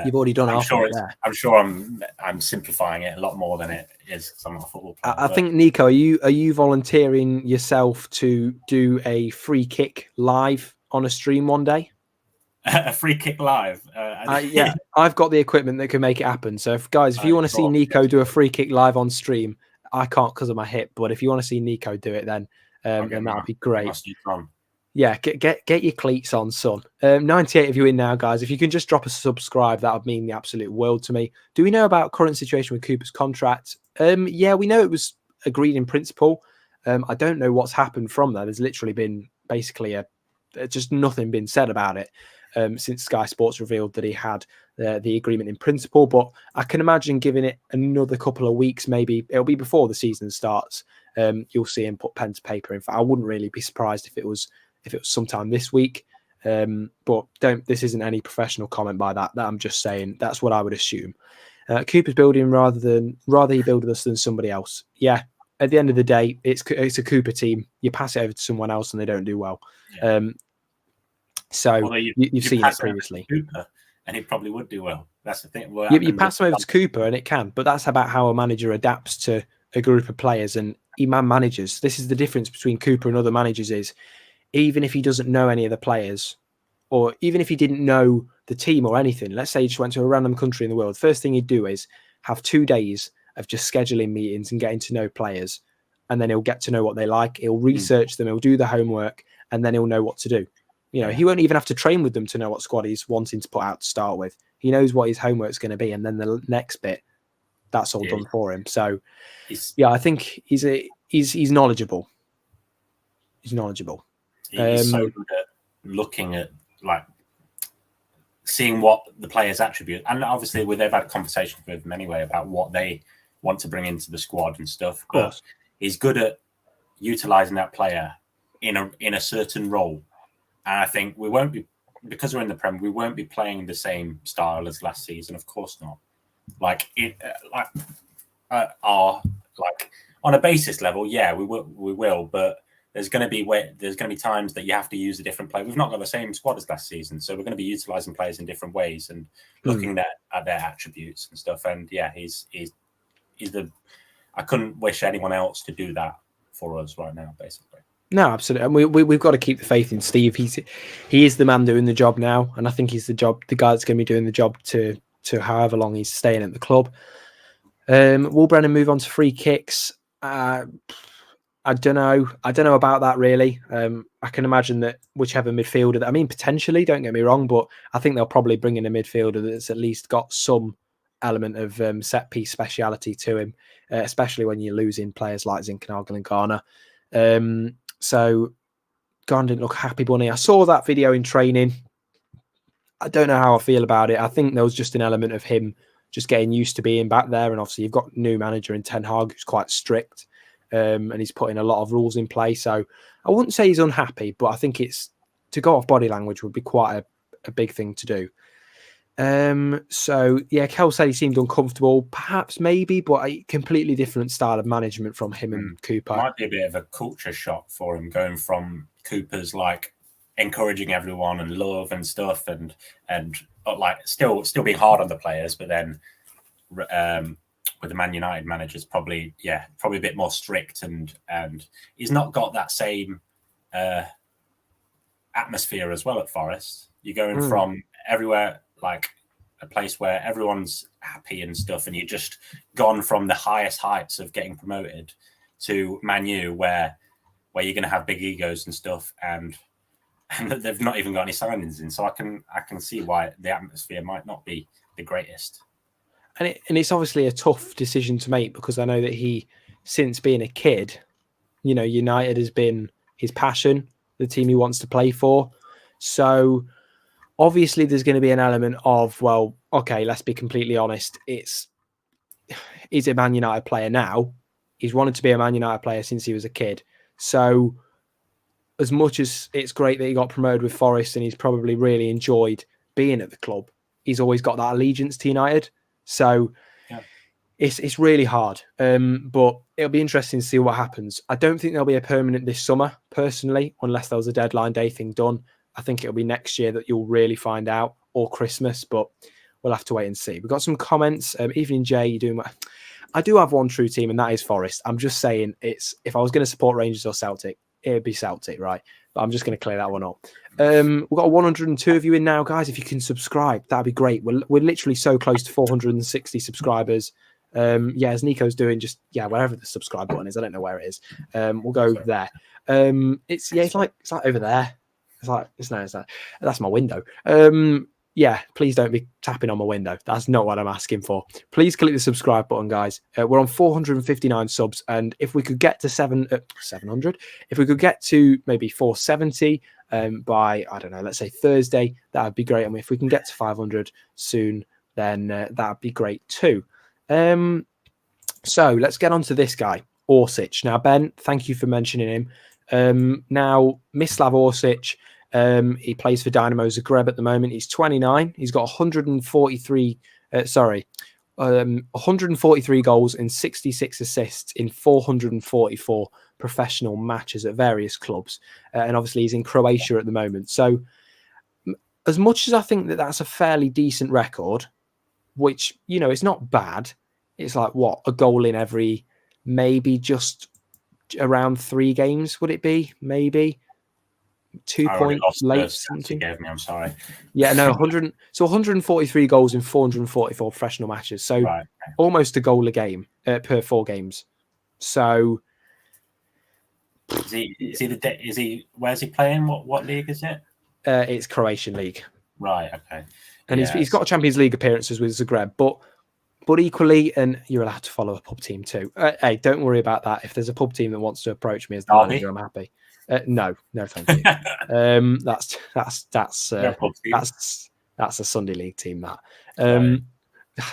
You've already done half of it there.
I'm sure I'm simplifying it a lot more than it is because I'm not a football player.
I think, Nico, are you volunteering yourself to do a free kick live on a stream one day?
A free kick live?
Yeah, I've got the equipment that can make it happen. So, if you want to see Nico do a free kick live on stream, I can't because of my hip. But if you want to see Nico do it, then that'll be great. Yeah, get your cleats on, son. 98 of you in now, guys. If you can just drop a subscribe, that would mean the absolute world to me. Do we know about current situation with Cooper's contract? Yeah, we know it was agreed in principle. I don't know what's happened from that. There's literally been basically just nothing been said about it since Sky Sports revealed that he had the agreement in principle. But I can imagine giving it another couple of weeks, maybe it'll be before the season starts. You'll see him put pen to paper. In fact, I wouldn't really be surprised if it was sometime this week. But this isn't any professional comment by that I'm just saying that's what I would assume. Cooper's building rather he build with us than somebody else. Yeah, at the end of the day, it's a Cooper team. You pass it over to someone else and they don't do well. Yeah. So you've seen it previously.
Cooper, and he probably would do well. That's the thing.
You pass him over to Cooper and it can, but that's about how a manager adapts to a group of players and managers. This is the difference between Cooper and other managers is even if he doesn't know any of the players, or even if he didn't know the team or anything, let's say he just went to a random country in the world, first thing he'd do is have 2 days of just scheduling meetings and getting to know players. And then he'll get to know what they like. He'll research them. He'll do the homework and then he'll know what to do. He won't even have to train with them to know what squad he's wanting to put out to start with. He knows what his homework's going to be. And then the next bit, that's all done for him. So, I think he's knowledgeable. He's knowledgeable.
He's so good at looking at, like, seeing what the players attribute. And obviously, they've had conversations with him anyway about what they want to bring into the squad and stuff. But he's good at utilising that player in a certain role. And I think we won't be, because we're in the Prem, we won't be playing the same style as last season. Of course not. On a basis level, yeah, we will, but there's going to be times that you have to use a different player. We've not got the same squad as last season, so we're going to be utilising players in different ways and looking at their attributes and stuff. And yeah, he's I couldn't wish anyone else to do that for us right now, basically.
No, absolutely. And we've got to keep the faith in Steve. He is the man doing the job now, and I think he's the guy that's going to be doing the job to however long he's staying at the club. Will Brennan move on to free kicks? I don't know. I don't know about that really. I can imagine that whichever midfielder, potentially, don't get me wrong, but I think they'll probably bring in a midfielder that's at least got some element of set piece speciality to him, especially when you're losing players like Zinkernagel and Garner. So Garner didn't look happy, Bunny. I saw that video in training. I don't know how I feel about it. I think there was just an element of him just getting used to being back there. And obviously you've got a new manager in Ten Hag who's quite strict. And he's putting a lot of rules in place. So I wouldn't say he's unhappy, but I think it's to go off body language would be quite a big thing to do. So yeah, Kel said he seemed uncomfortable, perhaps maybe, but a completely different style of management from him and Cooper.
Might be a bit of a culture shock for him going from Cooper's like encouraging everyone and love and stuff and like still being hard on the players, but then with the Man United managers probably a bit more strict and he's not got that same atmosphere as well at Forest. You're going from everywhere, like a place where everyone's happy and stuff, and you've just gone from the highest heights of getting promoted to Man U, where you're going to have big egos and stuff, and they've not even got any signings in. So I can see why the atmosphere might not be the greatest.
And it's obviously a tough decision to make, because I know that he, since being a kid, you know, United has been his passion, the team he wants to play for. So obviously there's going to be an element of, well, okay, let's be completely honest. He's a Man United player now. He's wanted to be a Man United player since he was a kid. So as much as it's great that he got promoted with Forest and he's probably really enjoyed being at the club, he's always got that allegiance to United. So yeah, it's really hard. But it'll be interesting to see what happens. I don't think there'll be a permanent this summer, personally, unless there was a deadline day thing done. I think it'll be next year that you'll really find out, or Christmas, but we'll have to wait and see. We've got some comments. Evening Jay, you're doing well. I do have one true team, and that is Forest. I'm just saying, if I was going to support Rangers or Celtic, it'd be Celtic, right? But I'm just going to clear that one up. We've got 102 of you in now, guys. If you can subscribe, that'd be great. We're literally so close to 460 subscribers. As Nico's doing, just wherever the subscribe button is, I don't know where it is. We'll go there. It's like over there. That's my window. Please don't be tapping on my window. That's not what I'm asking for. Please click the subscribe button, guys. We're on 459 subs, and if we could get to 700, if we could get to maybe 470 by, I don't know, let's say Thursday, that would be great. I mean, if we can get to 500 soon, then that would be great too. So let's get on to this guy, Orsic. Now, Ben, thank you for mentioning him. Now, Mislav Orsic, he plays for Dynamo Zagreb at the moment. He's 29. He's got 143 goals and 66 assists in 444 professional matches at various clubs. And obviously he's in Croatia at the moment. So as much as I think that that's a fairly decent record, which, you know, it's not bad. It's like, what, a goal in every maybe just around 3 games, would it be? Maybe 2 points late. Something.
Gave me, I'm sorry.
Yeah, no, 143 goals in 444 professional matches. So almost a goal a game per 4 games. So
where's he playing? What league is it?
It's Croatian league.
Right. Okay.
And he's got Champions League appearances with Zagreb, but equally, and you're allowed to follow a pub team too. Hey, don't worry about that. If there's a pub team that wants to approach me as the manager, I'm happy. No, thank you. That's a Sunday League team. That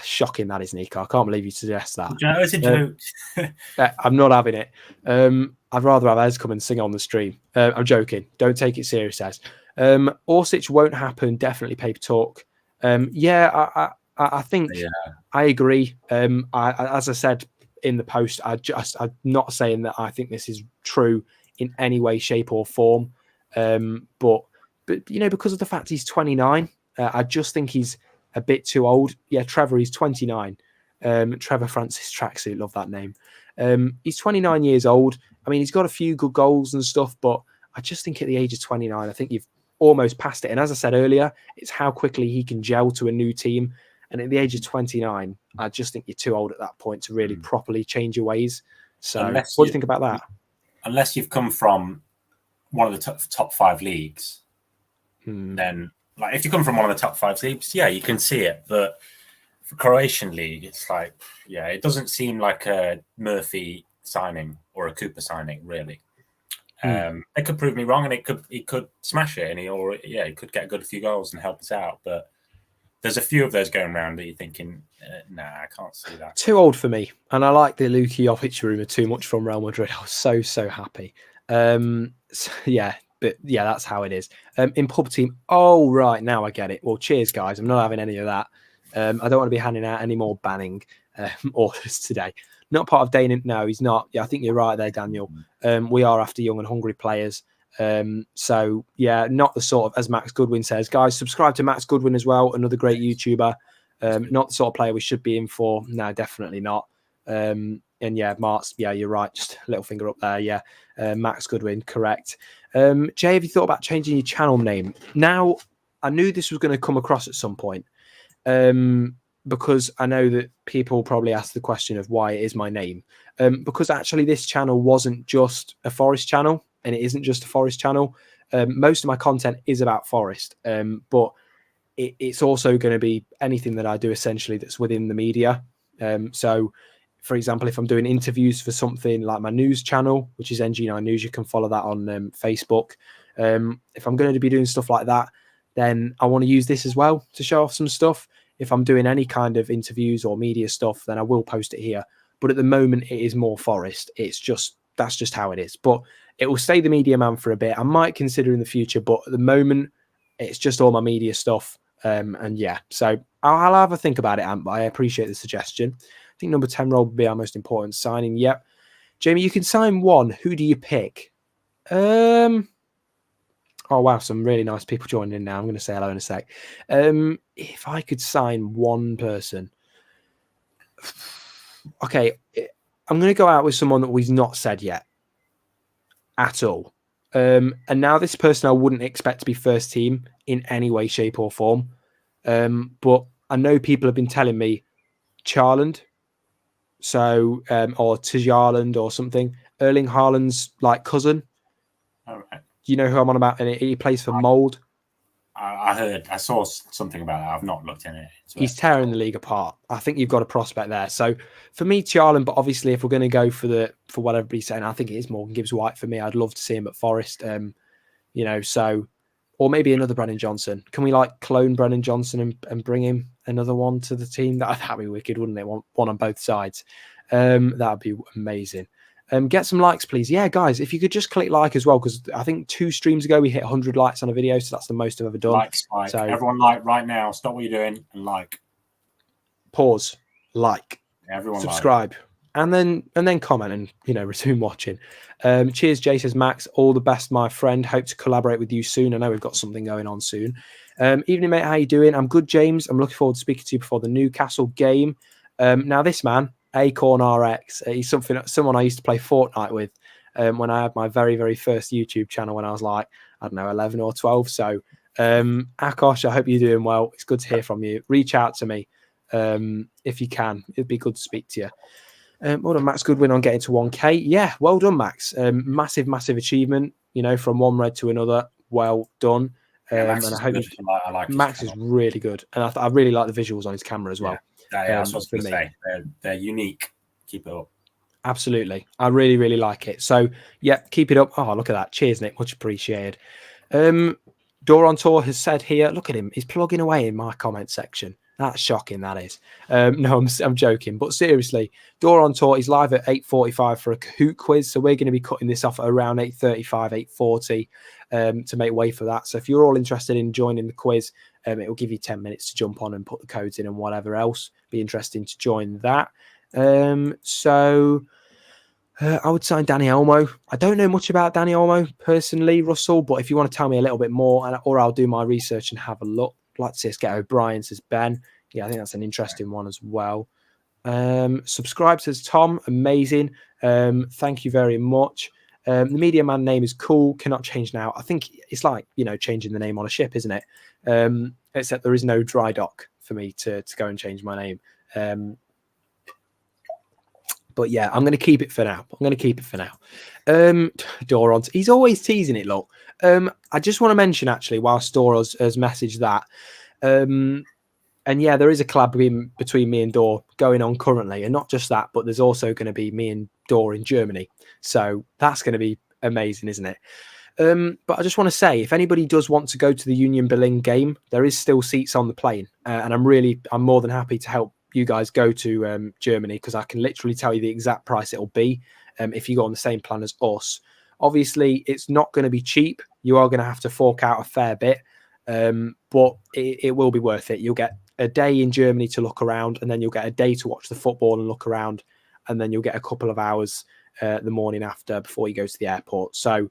shocking. That is, Nico. I can't believe you suggest that.
You know, it's a joke.
I'm not having it. I'd rather have Ez come and sing on the stream. I'm joking. Don't take it serious, Ez. Orsic won't happen. Definitely paper talk. I think I agree. As I said in the post, I'm not saying that I think this is true in any way, shape, or form. But you know, because of the fact he's 29, I just think he's a bit too old. Yeah, Trevor, he's 29. Trevor Francis Tracksuit, love that name. He's 29 years old. I mean, he's got a few good goals and stuff, but I just think at the age of 29, I think you've almost passed it. And as I said earlier, it's how quickly he can gel to a new team. And at the age of 29, I just think you're too old at that point to really properly change your ways. So what do you think about that?
Unless you've come from one of the top 5 leagues, then like if you come from one of the top 5 leagues, you can see it. But for Croatian league, it's like, it doesn't seem like a Murphy signing or a Cooper signing, really. They could prove me wrong, and he could smash it, and he could get a good few goals and help us out. But there's a few of those going around that you're thinking, nah, I can't see that.
Too old for me. And I like the Luka Jovic rumour too much from Real Madrid. I was so happy. That's how it is. In pub team, oh, right, now I get it. Well, cheers, guys. I'm not having any of that. I don't want to be handing out any more banning orders today. Not part of Dane. No, he's not. Yeah, I think you're right there, Daniel. We are after young and hungry players. Not the sort of, as Max Goodwin says, guys, subscribe to Max Goodwin as well, another great YouTuber. Not the sort of player we should be in for. No, definitely not. Mark's, you're right, just a little finger up there. Max Goodwin, correct. Jay, have you thought about changing your channel name? Now, I knew this was going to come across at some point, because I know that people probably ask the question of why it is my name. Because actually this channel wasn't just a Forest channel, and it isn't just a Forest channel. Most of my content is about Forest, but it's also going to be anything that I do essentially that's within the media. So, for example, if I'm doing interviews for something like my news channel, which is NG9 News, you can follow that on Facebook. If I'm going to be doing stuff like that, then I want to use this as well to show off some stuff. If I'm doing any kind of interviews or media stuff, then I will post it here. But at the moment, it is more Forest. That's just how it is. But it will stay the media man for a bit. I might consider in the future, but at the moment, it's just all my media stuff. And yeah, so I'll have a think about it, Ant, but I appreciate the suggestion. I think number 10 role would be our most important signing. Yep. Jamie, you can sign one. Who do you pick? Oh, wow. Some really nice people joining in now. I'm going to say hello in a sec. If I could sign one person. Okay. I'm going to go out with someone that we've not said yet at all. And now this person I wouldn't expect to be first team in any way, shape or form. But I know people have been telling me Charland. So, or Tijarland or something. Erling Haaland's like cousin.
All right.
You know who I'm on about? And he plays for Mold.
I saw something about that. I've not looked in it.
He's tearing the league apart. I think you've got a prospect there. So for me, Tijarland, but obviously if we're going to go for what everybody's saying, I think it is Morgan Gibbs-White for me. I'd love to see him at Forest. So, or maybe another Brennan Johnson. Can we like clone Brennan Johnson and bring him another one to the team? That'd be wicked, wouldn't it? One on both sides. That'd be amazing. Get some likes, please. Yeah, guys, if you could just click like as well, because I think 2 streams ago we hit 100 likes on a video, so that's the most I've ever done.
Like spike. So everyone like right now. Stop what you're doing and like.
Pause. Like.
Everyone
subscribe.
Like.
And then comment and resume watching. Cheers, Jay, says Max. All the best, my friend. Hope to collaborate with you soon. I know we've got something going on soon. Evening, mate. How you doing? I'm good, James. I'm looking forward to speaking to you before the Newcastle game. Now this man, Acorn RX, he's someone I used to play Fortnite with when I had my very, very first YouTube channel when I was like, I don't know, 11 or 12. So Akash, I hope you're doing well. It's good to hear from you. Reach out to me if you can. It'd be good to speak to you. Well done, Max. Good win on getting to 1K. Yeah, well done, Max. Massive, massive achievement, from one red to another. Well done.
Max
and I hope
I like
Max is really good. And I really like the visuals on his camera as well.
Yeah, that's what I was going to say. They're unique. Keep it up.
Absolutely. I really, really like it. So, yeah, keep it up. Oh, look at that. Cheers, Nick. Much appreciated. Doron Tour has said here, look at him. He's plugging away in my comment section. That's shocking, that is. No, I'm joking. But seriously, Doron Tour is live at 8:45 for a Kahoot quiz. So we're going to be cutting this off at around 8:35, 8:40 to make way for that. So if you're all interested in joining the quiz, it will give you 10 minutes to jump on and put the codes in and whatever else. Be interesting to join that. I would sign Danny Olmo. I don't know much about Danny Olmo personally, Russell, but if you want to tell me a little bit more, or I'll do my research and have a look. I'd like to see us get O'Brien, says Ben. Yeah, I think that's an interesting one as well. Subscribe, says Tom. Amazing. Thank you very much. The Media Man name is cool. Cannot change now. I think it's like, changing the name on a ship, isn't it? Except there is no dry dock for me to go and change my name. But yeah, I'm going to keep it for now. Doron, he's always teasing it, look. I just want to mention, actually, while Dor has messaged that. And yeah, there is a collab between me and Dor going on currently. And not just that, but there's also going to be me and Dor in Germany. So that's going to be amazing, isn't it? But I just want to say, if anybody does want to go to the Union Berlin game, there is still seats on the plane. And I'm more than happy to help you guys go to Germany, because I can literally tell you the exact price it'll be if you go on the same plan as us. Obviously, it's not going to be cheap. You are going to have to fork out a fair bit, but it will be worth it. You'll get a day in Germany to look around, and then you'll get a day to watch the football and look around, and then you'll get a couple of hours the morning after before you go to the airport. So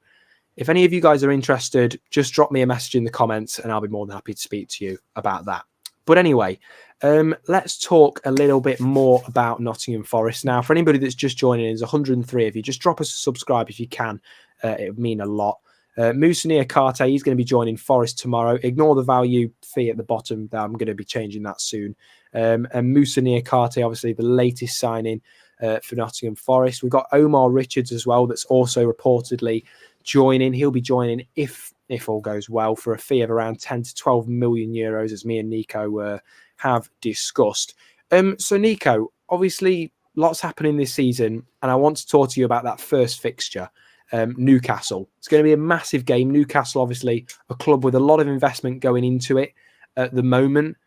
if any of you guys are interested, just drop me a message in the comments and I'll be more than happy to speak to you about that. But anyway, let's talk a little bit more about Nottingham Forest. Now, for anybody that's just joining in, there's 103 of you. Just drop us a subscribe if you can. It would mean a lot. Moussa Niakhaté, he's going to be joining Forest tomorrow. Ignore the value fee at the bottom. I'm going to be changing that soon. And Moussa Niakhaté, obviously the latest signing for Nottingham Forest. We've got Omar Richards as well, that's also reportedly joining. He'll be joining if all goes well for a fee of around 10 to 12 million euros, as me and Nico have discussed. So Nico, obviously lots happening this season, and I want to talk to you about that first fixture. Newcastle. It's going to be a massive game. Newcastle, obviously, a club with a lot of investment going into it at the moment.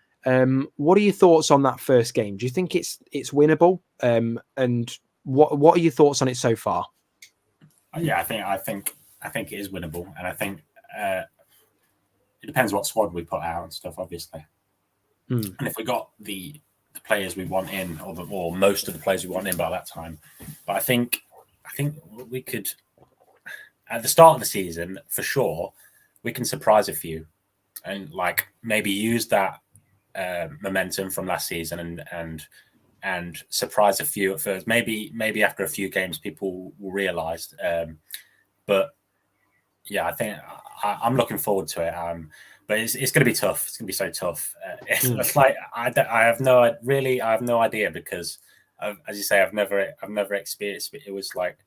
What are your thoughts on that first game? Do you think it's winnable? And what are your thoughts on it so far?
Yeah, I think it is winnable, and I think it depends what squad we put out and stuff, obviously. And if we got the players we want in, or most of the players we want in by that time, but I think we could. At the start of the season, for sure, we can surprise a few, and like maybe use that momentum from last season and surprise a few at first. Maybe after a few games, people will realise. But yeah, I think I'm looking forward to it. But it's going to be tough. It's going to be so tough. It's like I have no idea because, as you say, I've never experienced it. It was like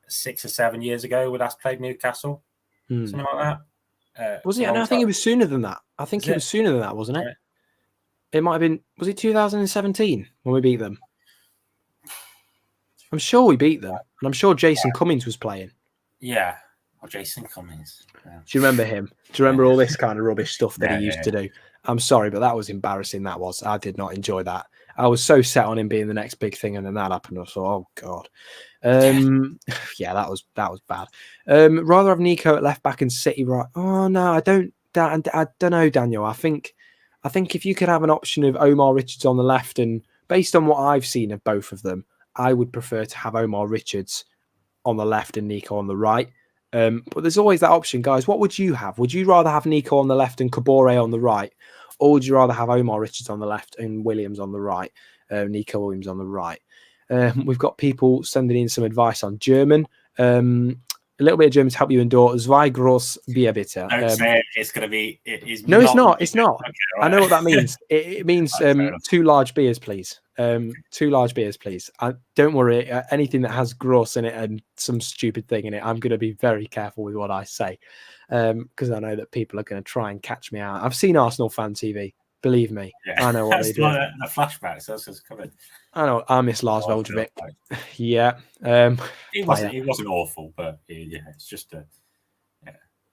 6 or 7 years ago we last played Newcastle, something like that.
Was it? No, I think it was sooner than that. I think it was sooner than that, wasn't it? Right. It might have been. Was it 2017 when we beat them? I'm sure we beat them, and I'm sure Jason Cummings was playing.
Yeah, Jason Cummings. Yeah.
Do you remember him? Do you remember all this kind of rubbish stuff that he used to do? I'm sorry, but that was embarrassing. That was. I did not enjoy that. I was so set on him being the next big thing, and then that happened. I thought, oh god. Yeah, that was bad. Rather have Nico at left back and City right. Oh no, I don't know, Daniel. I think if you could have an option of Omar Richards on the left, and based on what I've seen of both of them, I would prefer to have Omar Richards on the left and Nico on the right. But there's always that option, guys. What would you have? Would you rather have Nico on the left and Kabore on the right, or would you rather have Omar Richards on the left and Williams on the right? Neco Williams on the right. We've got people sending in some advice on German. A little bit of German to help you endure. Zwei groß Bier bitte.
Don't say it. It's going to be. It is.
No, it's not. It's not.
Okay, right.
I know what that means. It means 2 large beers, please. 2 large beers, please. Don't worry. Anything that has gross in it and some stupid thing in it, I'm going to be very careful with what I say, because I know that people are going to try and catch me out. I've seen Arsenal fan TV. Believe me, I know what they do.
Like a flashback. So that's just coming.
I know. I miss Lars Veljovic. Yeah.
He wasn't awful, but yeah, it's just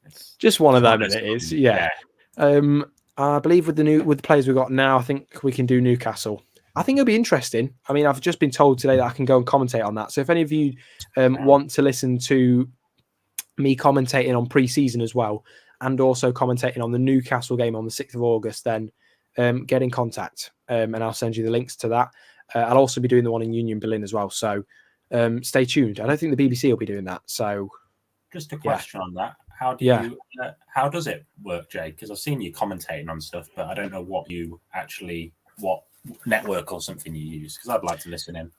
it's
just one of them. It is. Yeah. I believe with the players we've got now, I think we can do Newcastle. I think it'll be interesting. I mean, I've just been told today that I can go and commentate on that. So if any of you want to listen to me commentating on pre-season as well, and also commentating on the Newcastle game on the 6th of August, then get in contact and I'll send you the links to that. I'll also be doing the one in Union Berlin as well. So stay tuned. I don't think the BBC will be doing that. So
just a question on that. How do you? How does it work, Jay? Because I've seen you commentating on stuff, but I don't know what network or something you use. Because I'd like to listen in.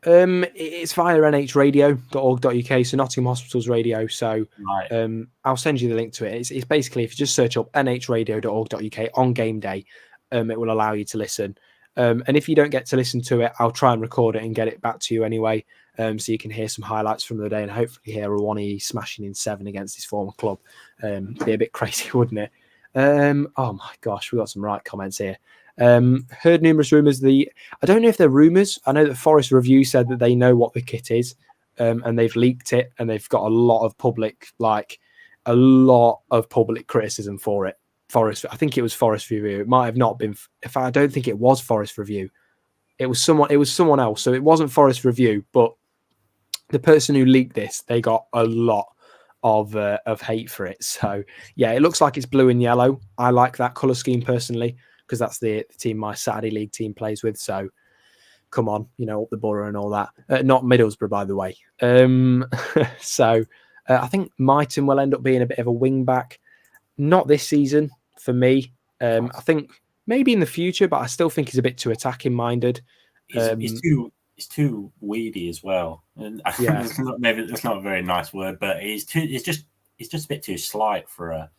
It's via nhradio.org.uk, so Nottingham Hospital's radio. So right. I'll send you the link to it. It's basically, if you just search up nhradio.org.uk on game day, it will allow you to listen. And if you don't get to listen to it, I'll try and record it and get it back to you anyway, so you can hear some highlights from the day and hopefully hear Rawani smashing in 7 against his former club. Be a bit crazy, wouldn't it? Oh my gosh, we got some right comments here. Heard numerous rumours. I don't know if they're rumours. I know that Forest Review said that they know what the kit is, and they've leaked it, and they've got a lot of public criticism for it. Forest, I think it was Forest Review. It might have not been. I don't think it was Forest Review. It was someone else. So it wasn't Forest Review, but the person who leaked this, they got a lot of hate for it. So yeah, it looks like it's blue and yellow. I like that colour scheme personally, because that's the team my Saturday League team plays with. So come on, up the borough and all that. Not Middlesbrough, by the way. So I think Mighton will end up being a bit of a wing back. Not this season for me. I think maybe in the future, but I still think he's a bit too attacking minded.
He's too weedy as well. And maybe that's not a very nice word, but he's just he's just a bit too slight for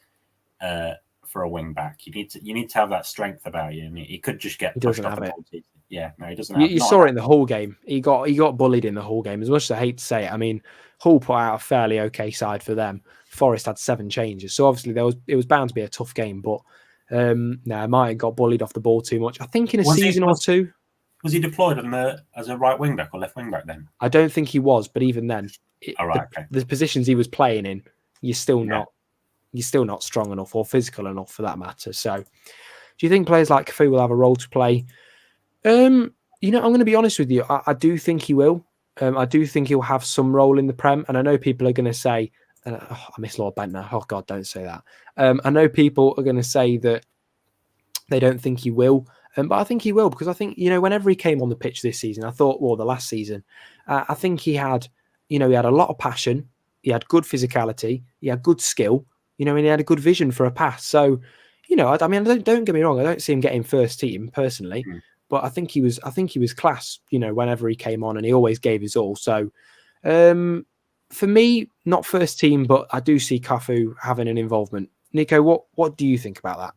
a wing back. You need to have that strength about you, and he could just get pushed off the ball. Yeah, no, he doesn't.
You saw it in the Hull game. He got bullied in the Hull game. As much as I hate to say it, I mean, Hull put out a fairly okay side for them. Forest had 7 changes, so obviously it was bound to be a tough game. But Martin got bullied off the ball too much. I think in a season or two.
Was he deployed as a right wing back or left wing back then?
I don't think he was, but even then, the positions he was playing in, you're still not strong enough or physical enough for that matter. So, do you think players like Cafu will have a role to play? I'm going to be honest with you. I do think he will. I do think he'll have some role in the Prem, and I know people are going to say, I miss Lord Bentner. Oh God, don't say that. I know people are going to say that they don't think he will. But I think he will, because I think, whenever he came on the pitch this season, I thought, the last season, I think he had a lot of passion. He had good physicality. He had good skill, and he had a good vision for a pass. So, don't get me wrong. I don't see him getting first team personally, but I think he was class, whenever he came on, and he always gave his all. So, for me, not first team, but I do see Cafu having an involvement. Nico, what do you think about that?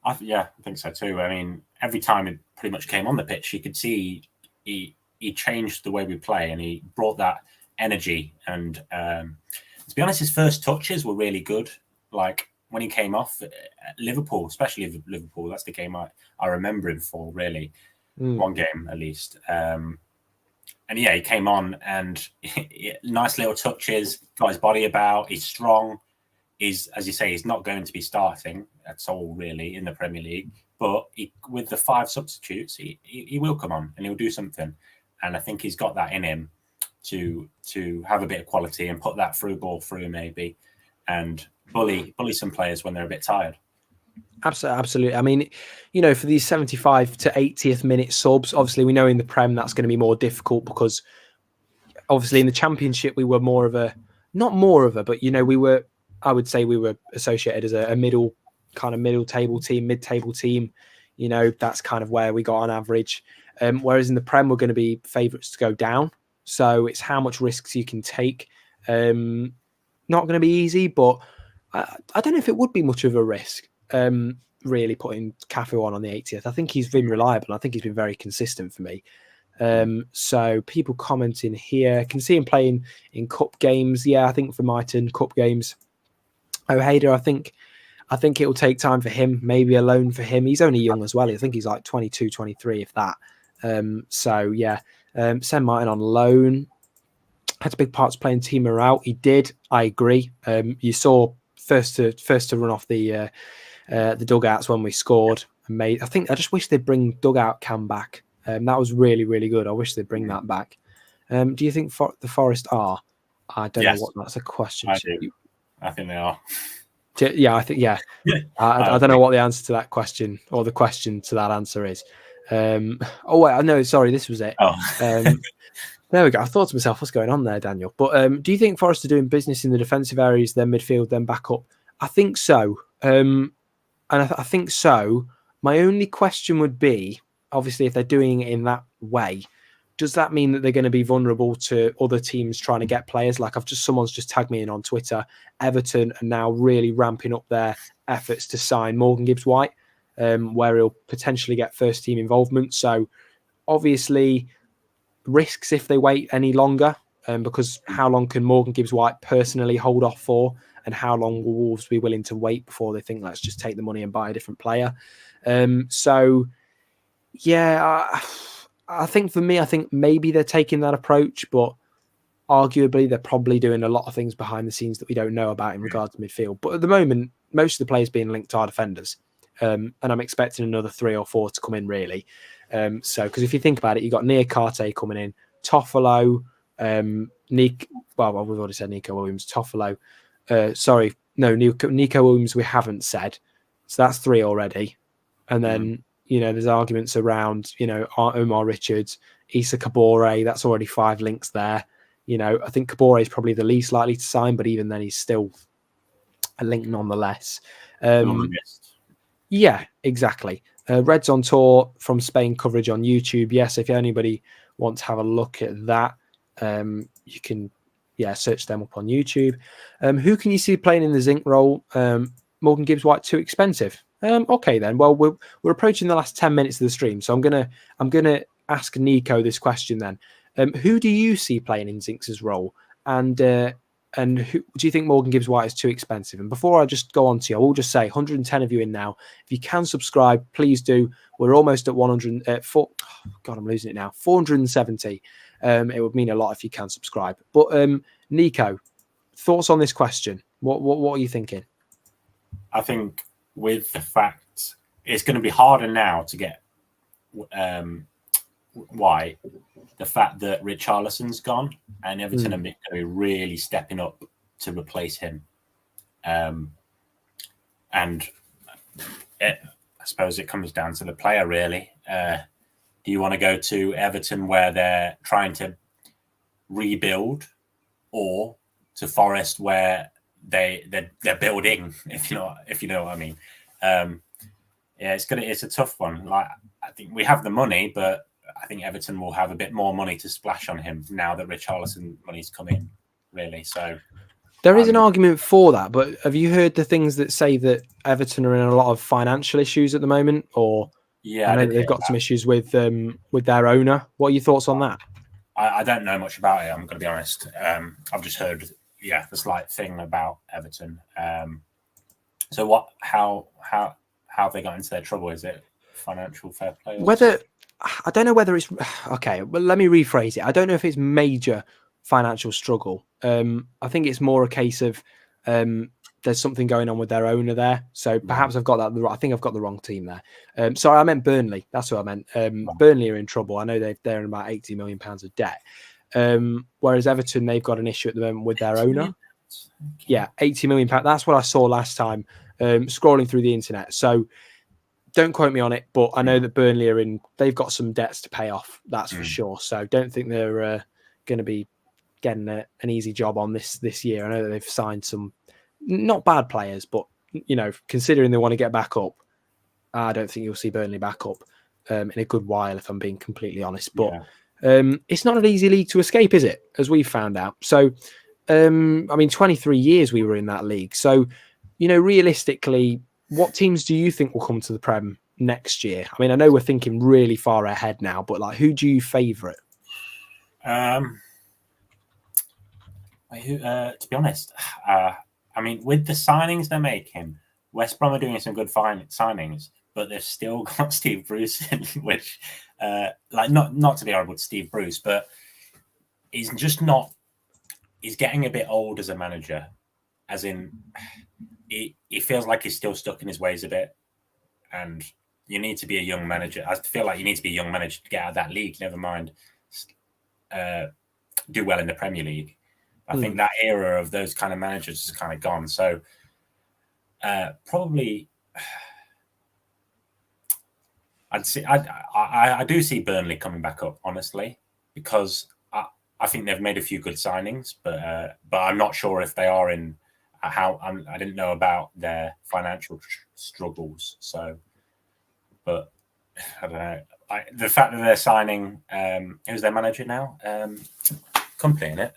I think so too. I mean, every time he pretty much came on the pitch, you could see he changed the way we play, and he brought that energy. And to be honest, his first touches were really good. Like when he came off at Liverpool, especially Liverpool, that's the game I remember him for, really. One game at least. And he came on and nice little touches, got his body about, he's strong. As you say, he's not going to be starting at all, really, in the Premier League. But with the 5 substitutes, he will come on and he'll do something. And I think he's got that in him to have a bit of quality and put that through ball through, maybe, and bully some players when they're a bit tired.
Absolutely. I mean, for these 75 to 80th minute subs, obviously we know in the Prem that's going to be more difficult, because obviously in the Championship we were but I would say we were associated as a mid-table team. That's kind of where we got on average. Whereas in the Prem, we're going to be favourites to go down. So it's how much risks you can take. Not going to be easy, but I don't know if it would be much of a risk, really, putting Cafu on the 80th. I think he's been reliable. I think he's been very consistent for me. So people commenting here, can see him playing in cup games. Yeah, I think for Mighton, cup games. Hader, I think it will take time for him, maybe a loan for him. He's only young as well. I think he's like 22, 23, if that. Send Martin on loan. Had a big part to playing team morale. He did. I agree. You saw first to run off the dugouts when we scored. I just wish they'd bring dugout cam back. That was really, really good. I wish they'd bring that back. Do you think the Forest are? I don't know what that's a question.
I think they are.
Yeah, I think, yeah. I don't know what the answer to that question or the question to that answer is. Sorry, this was it. There we go. I thought to myself, what's going on there, Daniel? But do you think Forest are doing business in the defensive areas, then midfield, then back up? I think so. And I think so. My only question would be, obviously, if they're doing it in that way, does that mean that they're going to be vulnerable to other teams trying to get players? Like someone's just tagged me in on Twitter. Everton are now really ramping up their efforts to sign Morgan Gibbs-White, where he'll potentially get first team involvement. So obviously risks if they wait any longer, because how long can Morgan Gibbs-White personally hold off for? And how long will Wolves be willing to wait before they think, let's just take the money and buy a different player? I think for me, maybe they're taking that approach, but arguably they're probably doing a lot of things behind the scenes that we don't know about in regards to midfield. But at the moment, most of the players being linked are defenders. And I'm expecting another 3 or 4 to come in, really. Because if you think about it, you've got Niakhate coming in, Toffolo, we've already said Neco Williams, Toffolo. Neco Williams we haven't said. So that's 3 already. And then, there's arguments around, Omar Richards, Issa Kabore, that's already 5 links there. I think Kabore is probably the least likely to sign, but even then he's still a link nonetheless. Yeah, exactly. Reds on Tour from Spain coverage on YouTube. Yes, if anybody wants to have a look at that, you can Yeah, search them up on YouTube. Who can you see playing in the Zinc role? Morgan Gibbs-White too expensive. Okay then. Well, we're approaching the last 10 minutes of the stream, so I'm gonna ask Nico this question then. Who do you see playing in Zinx's role? And who do you think Morgan Gibbs-White is too expensive? And before I just go on to you, I will just say 110 of you in now. If you can subscribe, please do. We're almost at 104. Oh, God, I'm losing it now. 470. It would mean a lot if you can subscribe. But Nico, thoughts on this question? What are you thinking?
I think with the fact it's going to be harder now to get White, the fact that Richarlison's gone and Everton are going to be really stepping up to replace him. And I suppose it comes down to the player, really. Do you want to go to Everton where they're trying to rebuild, or to Forest where they're building? If you know what I mean. It's a tough one. Like, I think we have the money, but I think Everton will have a bit more money to splash on him now that Richarlison money's come in, really. So
there is an argument for that, but have you heard the things that say that Everton are in a lot of financial issues at the moment? Or
yeah,
I know they've got some issues with their owner. What are your thoughts on that?
I don't know much about it. I'm going to be honest. I've just heard, the slight thing about Everton. So how have they got into their trouble? Is it financial fair play?
I don't know whether it's okay. Well, let me rephrase it. I don't know if it's major financial struggle. I think it's more a case of there's something going on with their owner there. So perhaps I've got that. I think I've got the wrong team there. Sorry, I meant Burnley. That's what I meant. Burnley are in trouble. I know they're in about £80 million of debt. Whereas Everton, they've got an issue at the moment with their owner. Yeah, £80 million. That's what I saw last time scrolling through the internet. So don't quote me on it, but I know that Burnley they've got some debts to pay off. That's for sure. So don't think they're going to be getting an easy job on this year. I know that they've signed some not bad players, but considering they want to get back up, I don't think you'll see Burnley back up in a good while, if I'm being completely honest. But it's not an easy league to escape, is it? As we found out. So, 23 years we were in that league. So, realistically, what teams do you think will come to the Prem next year? I mean, I know we're thinking really far ahead now, but who do you favourite?
To be honest, with the signings they're making, West Brom are doing some good signings, but they've still got Steve Bruce in, which, not to be horrible to Steve Bruce, but he's just not. He's getting a bit old as a manager, as in he feels like he's still stuck in his ways a bit, and you need to be a young manager. I feel like you need to be a young manager to get out of that league. Never mind, do well in the Premier League. I think that era of those kind of managers is kind of gone. So probably, I do see Burnley coming back up, honestly, because I think they've made a few good signings, but I'm not sure if they are in I didn't know about their financial struggles. So, but I don't know. The fact that they're signing, who's their manager now? Company, in it.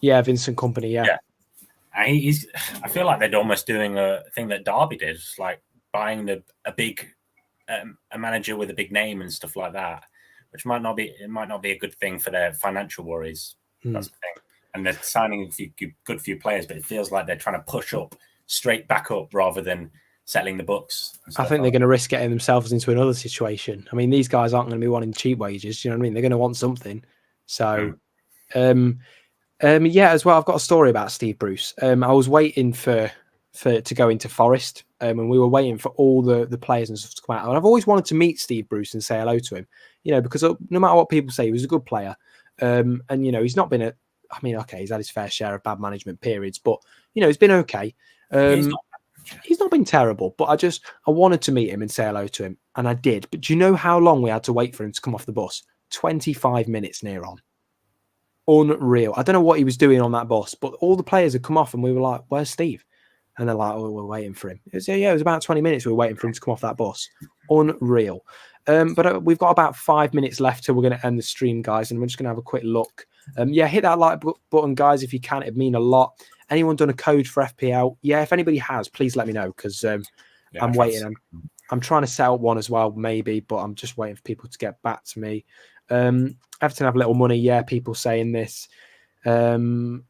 Yeah, Vincent Company. Yeah.
And I feel like they're almost doing a thing that Derby did, like buying a big a manager with a big name and stuff like that, which might not be a good thing for their financial worries. That's the thing. And they're signing a good few players, but it feels like they're trying to push up straight back up rather than settling the books.
I think they're going to risk getting themselves into another situation. I mean, these guys aren't going to be wanting cheap wages. You know what I mean? They're going to want something. So, as well, I've got a story about Steve Bruce. I was waiting for to go into Forest, and we were waiting for all the players and stuff to come out. And I've always wanted to meet Steve Bruce and say hello to him, because no matter what people say, he was a good player. And he's not been he's had his fair share of bad management periods, but he's been okay. He's not been terrible, but I wanted to meet him and say hello to him, and I did. But do you know how long we had to wait for him to come off the bus? 25 minutes near on. Unreal. I don't know what he was doing on that bus, but all the players had come off and we were like, where's Steve? And they're like, oh, we're waiting for him. It was about 20 minutes we were waiting for him to come off that bus. Unreal. But we've got about 5 minutes left till we're going to end the stream, guys, and we're just going to have a quick look Yeah, hit that like button, guys, if you can. It'd mean a lot. Anyone done a code for FPL? Yeah, if anybody has, please let me know, because I'm waiting. I'm trying to set up one as well, maybe, but I'm just waiting for people to get back to me. Everton have little money. Yeah, people saying this. And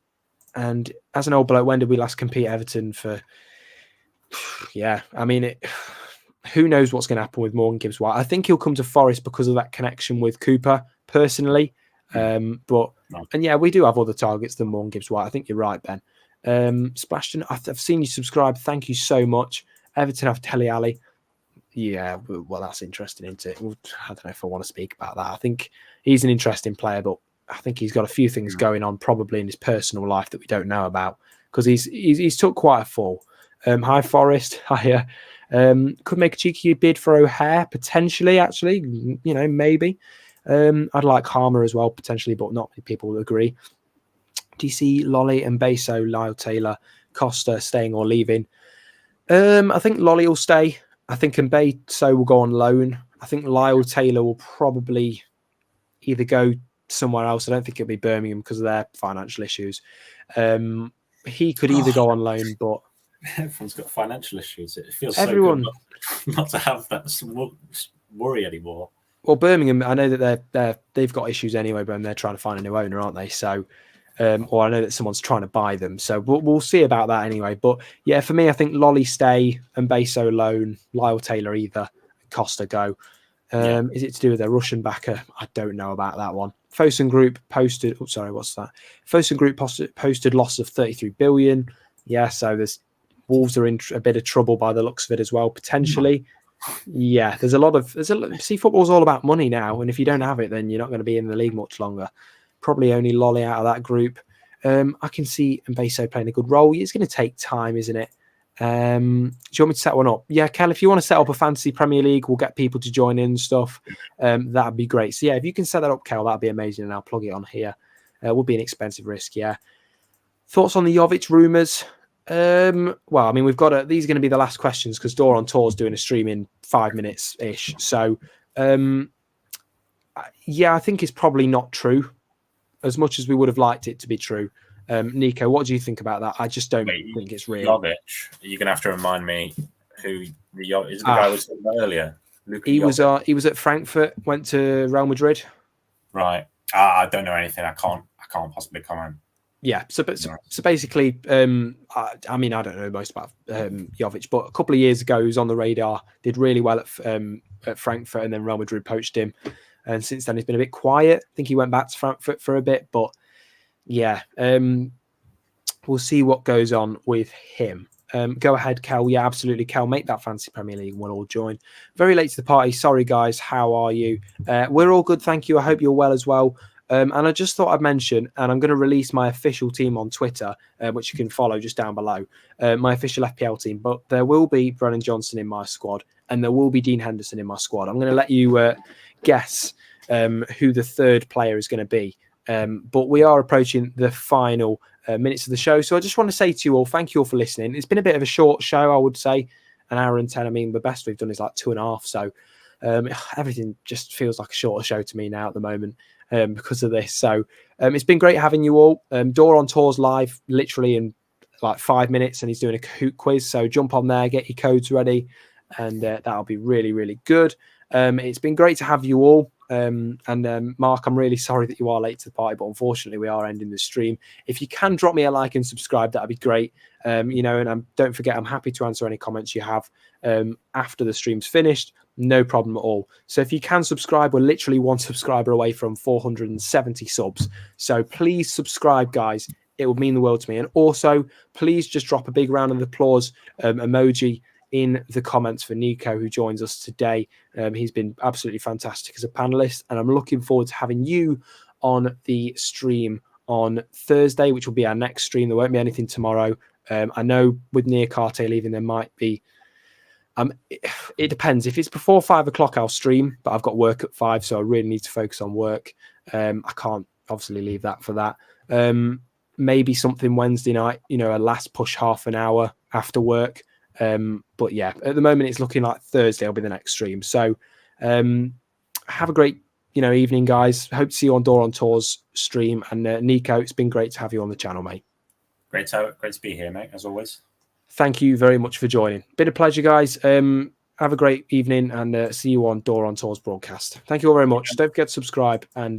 as an old bloke, when did we last compete Everton for? Yeah, I mean, who knows what's going to happen with Morgan Gibbs-White. I think he'll come to Forest because of that connection with Cooper, personally. And yeah, we do have other targets than Morgan Gibbs-White. I think you're right, Ben. Splashton, I've seen you subscribe. Thank you so much. Everton have Telly Ali. Yeah, well, that's interesting, isn't it? I don't know if I want to speak about that. I think he's an interesting player, but I think he's got a few things going on probably in his personal life that we don't know about, because he's took quite a fall. Hi, Forest. Hiya. Could make a cheeky bid for O'Hare, potentially, actually. Maybe. I'd like Harmer as well, potentially, but not many people will agree. DC, Lolly and Beso, Lyle Taylor, Costa staying or leaving. I think Lolly will stay. I think Mbeso will go on loan. I think Lyle Taylor will probably either go somewhere else. I don't think it'll be Birmingham because of their financial issues. He could either go on loan, but
everyone's got financial issues. It feels
everyone
so good not to have that worry anymore.
Well, Birmingham, I know that they've got issues anyway, but they're trying to find a new owner, aren't they? So, or I know that someone's trying to buy them. So we'll see about that anyway. But yeah, for me, I think Lolly stay and Beso loan, Lyle Taylor either, Costa go. Is it to do with their Russian backer? I don't know about that one. Fosun Group posted. Oh, sorry, what's that? Fosun Group posted loss of 33 billion. Yeah, so Wolves are in a bit of trouble by the looks of it as well, potentially. Yeah, see, football's all about money now, and if you don't have it, then you're not going to be in the league much longer. Probably only Lolly out of that group. I can see Mbeso playing a good role. It's going to take time, isn't it? Do you want me to set one up? Yeah, Kel, if you want to set up a fantasy Premier League, we'll get people to join in and stuff. That'd be great. So yeah, if you can set that up, Kel, that'd be amazing, and I'll plug it on here. Would be an expensive risk, yeah. Thoughts on the Jovic rumours? Well, I mean, these are going to be the last questions because Door on Tour's doing a stream in 5 minutes ish. So, yeah, I think it's probably not true as much as we would have liked it to be true. Nico, what do you think about that? I just don't think it's real.
Jovic, you're going to have to remind me who is the guy was talking about earlier.
He was at Frankfurt, went to Real Madrid.
Right. I don't know anything. I can't possibly comment.
Yeah, so basically, I mean, I don't know most about Jovic, but a couple of years ago, he was on the radar, did really well at Frankfurt, and then Real Madrid poached him. And since then, he's been a bit quiet. I think he went back to Frankfurt for a bit, but yeah, we'll see what goes on with him. Go ahead, Kel. Yeah, absolutely, Kel. Make that fantasy Premier League and we'll all join. Very late to the party. Sorry, guys. How are you? We're all good, thank you. I hope you're well as well. And I just thought I'd mention, and I'm going to release my official team on Twitter, which you can follow just down below, my official FPL team. But there will be Brennan Johnson in my squad, and there will be Dean Henderson in my squad. I'm going to let you guess who the third player is going to be. But we are approaching the final minutes of the show. So I just want to say to you all, thank you all for listening. It's been a bit of a short show, I would say, an hour and 10. I mean, the best we've done is like 2.5. So everything just feels like a shorter show to me now at the moment. Because of this. So it's been great having you all. Door on Tour's live literally in like 5 minutes, and he's doing a Kahoot quiz. So jump on there, get your codes ready, and that'll be really, really good. It's been great to have you all. And Mark, I'm really sorry that you are late to the party, but unfortunately we are ending the stream. If you can drop me a like and subscribe, that'd be great. And don't forget, I'm happy to answer any comments you have after the stream's finished. No problem at all. So if you can subscribe, we're literally one subscriber away from 470 subs. So please subscribe, guys. It would mean the world to me. And also, please just drop a big round of applause emoji in the comments for Nico, who joins us today. He's been absolutely fantastic as a panelist, and I'm looking forward to having you on the stream on Thursday, which will be our next stream. There won't be anything tomorrow. I know with Niakhate leaving, there might be. It depends. If it's before 5 o'clock, I'll stream, but I've got work at 5, so I really need to focus on work. I can't obviously leave that for that. Maybe something Wednesday night, a last push half an hour after work. But yeah, at the moment it's looking like Thursday will be the next stream. So have a great evening, guys. Hope to see you on Door on Tours stream. And Nico, it's been great to have you on the channel, mate.
Great to be here, mate, as always.
Thank you very much for joining. Been a pleasure, guys. Have a great evening and see you on Door on Tours broadcast. Thank you all very much. Don't forget to subscribe and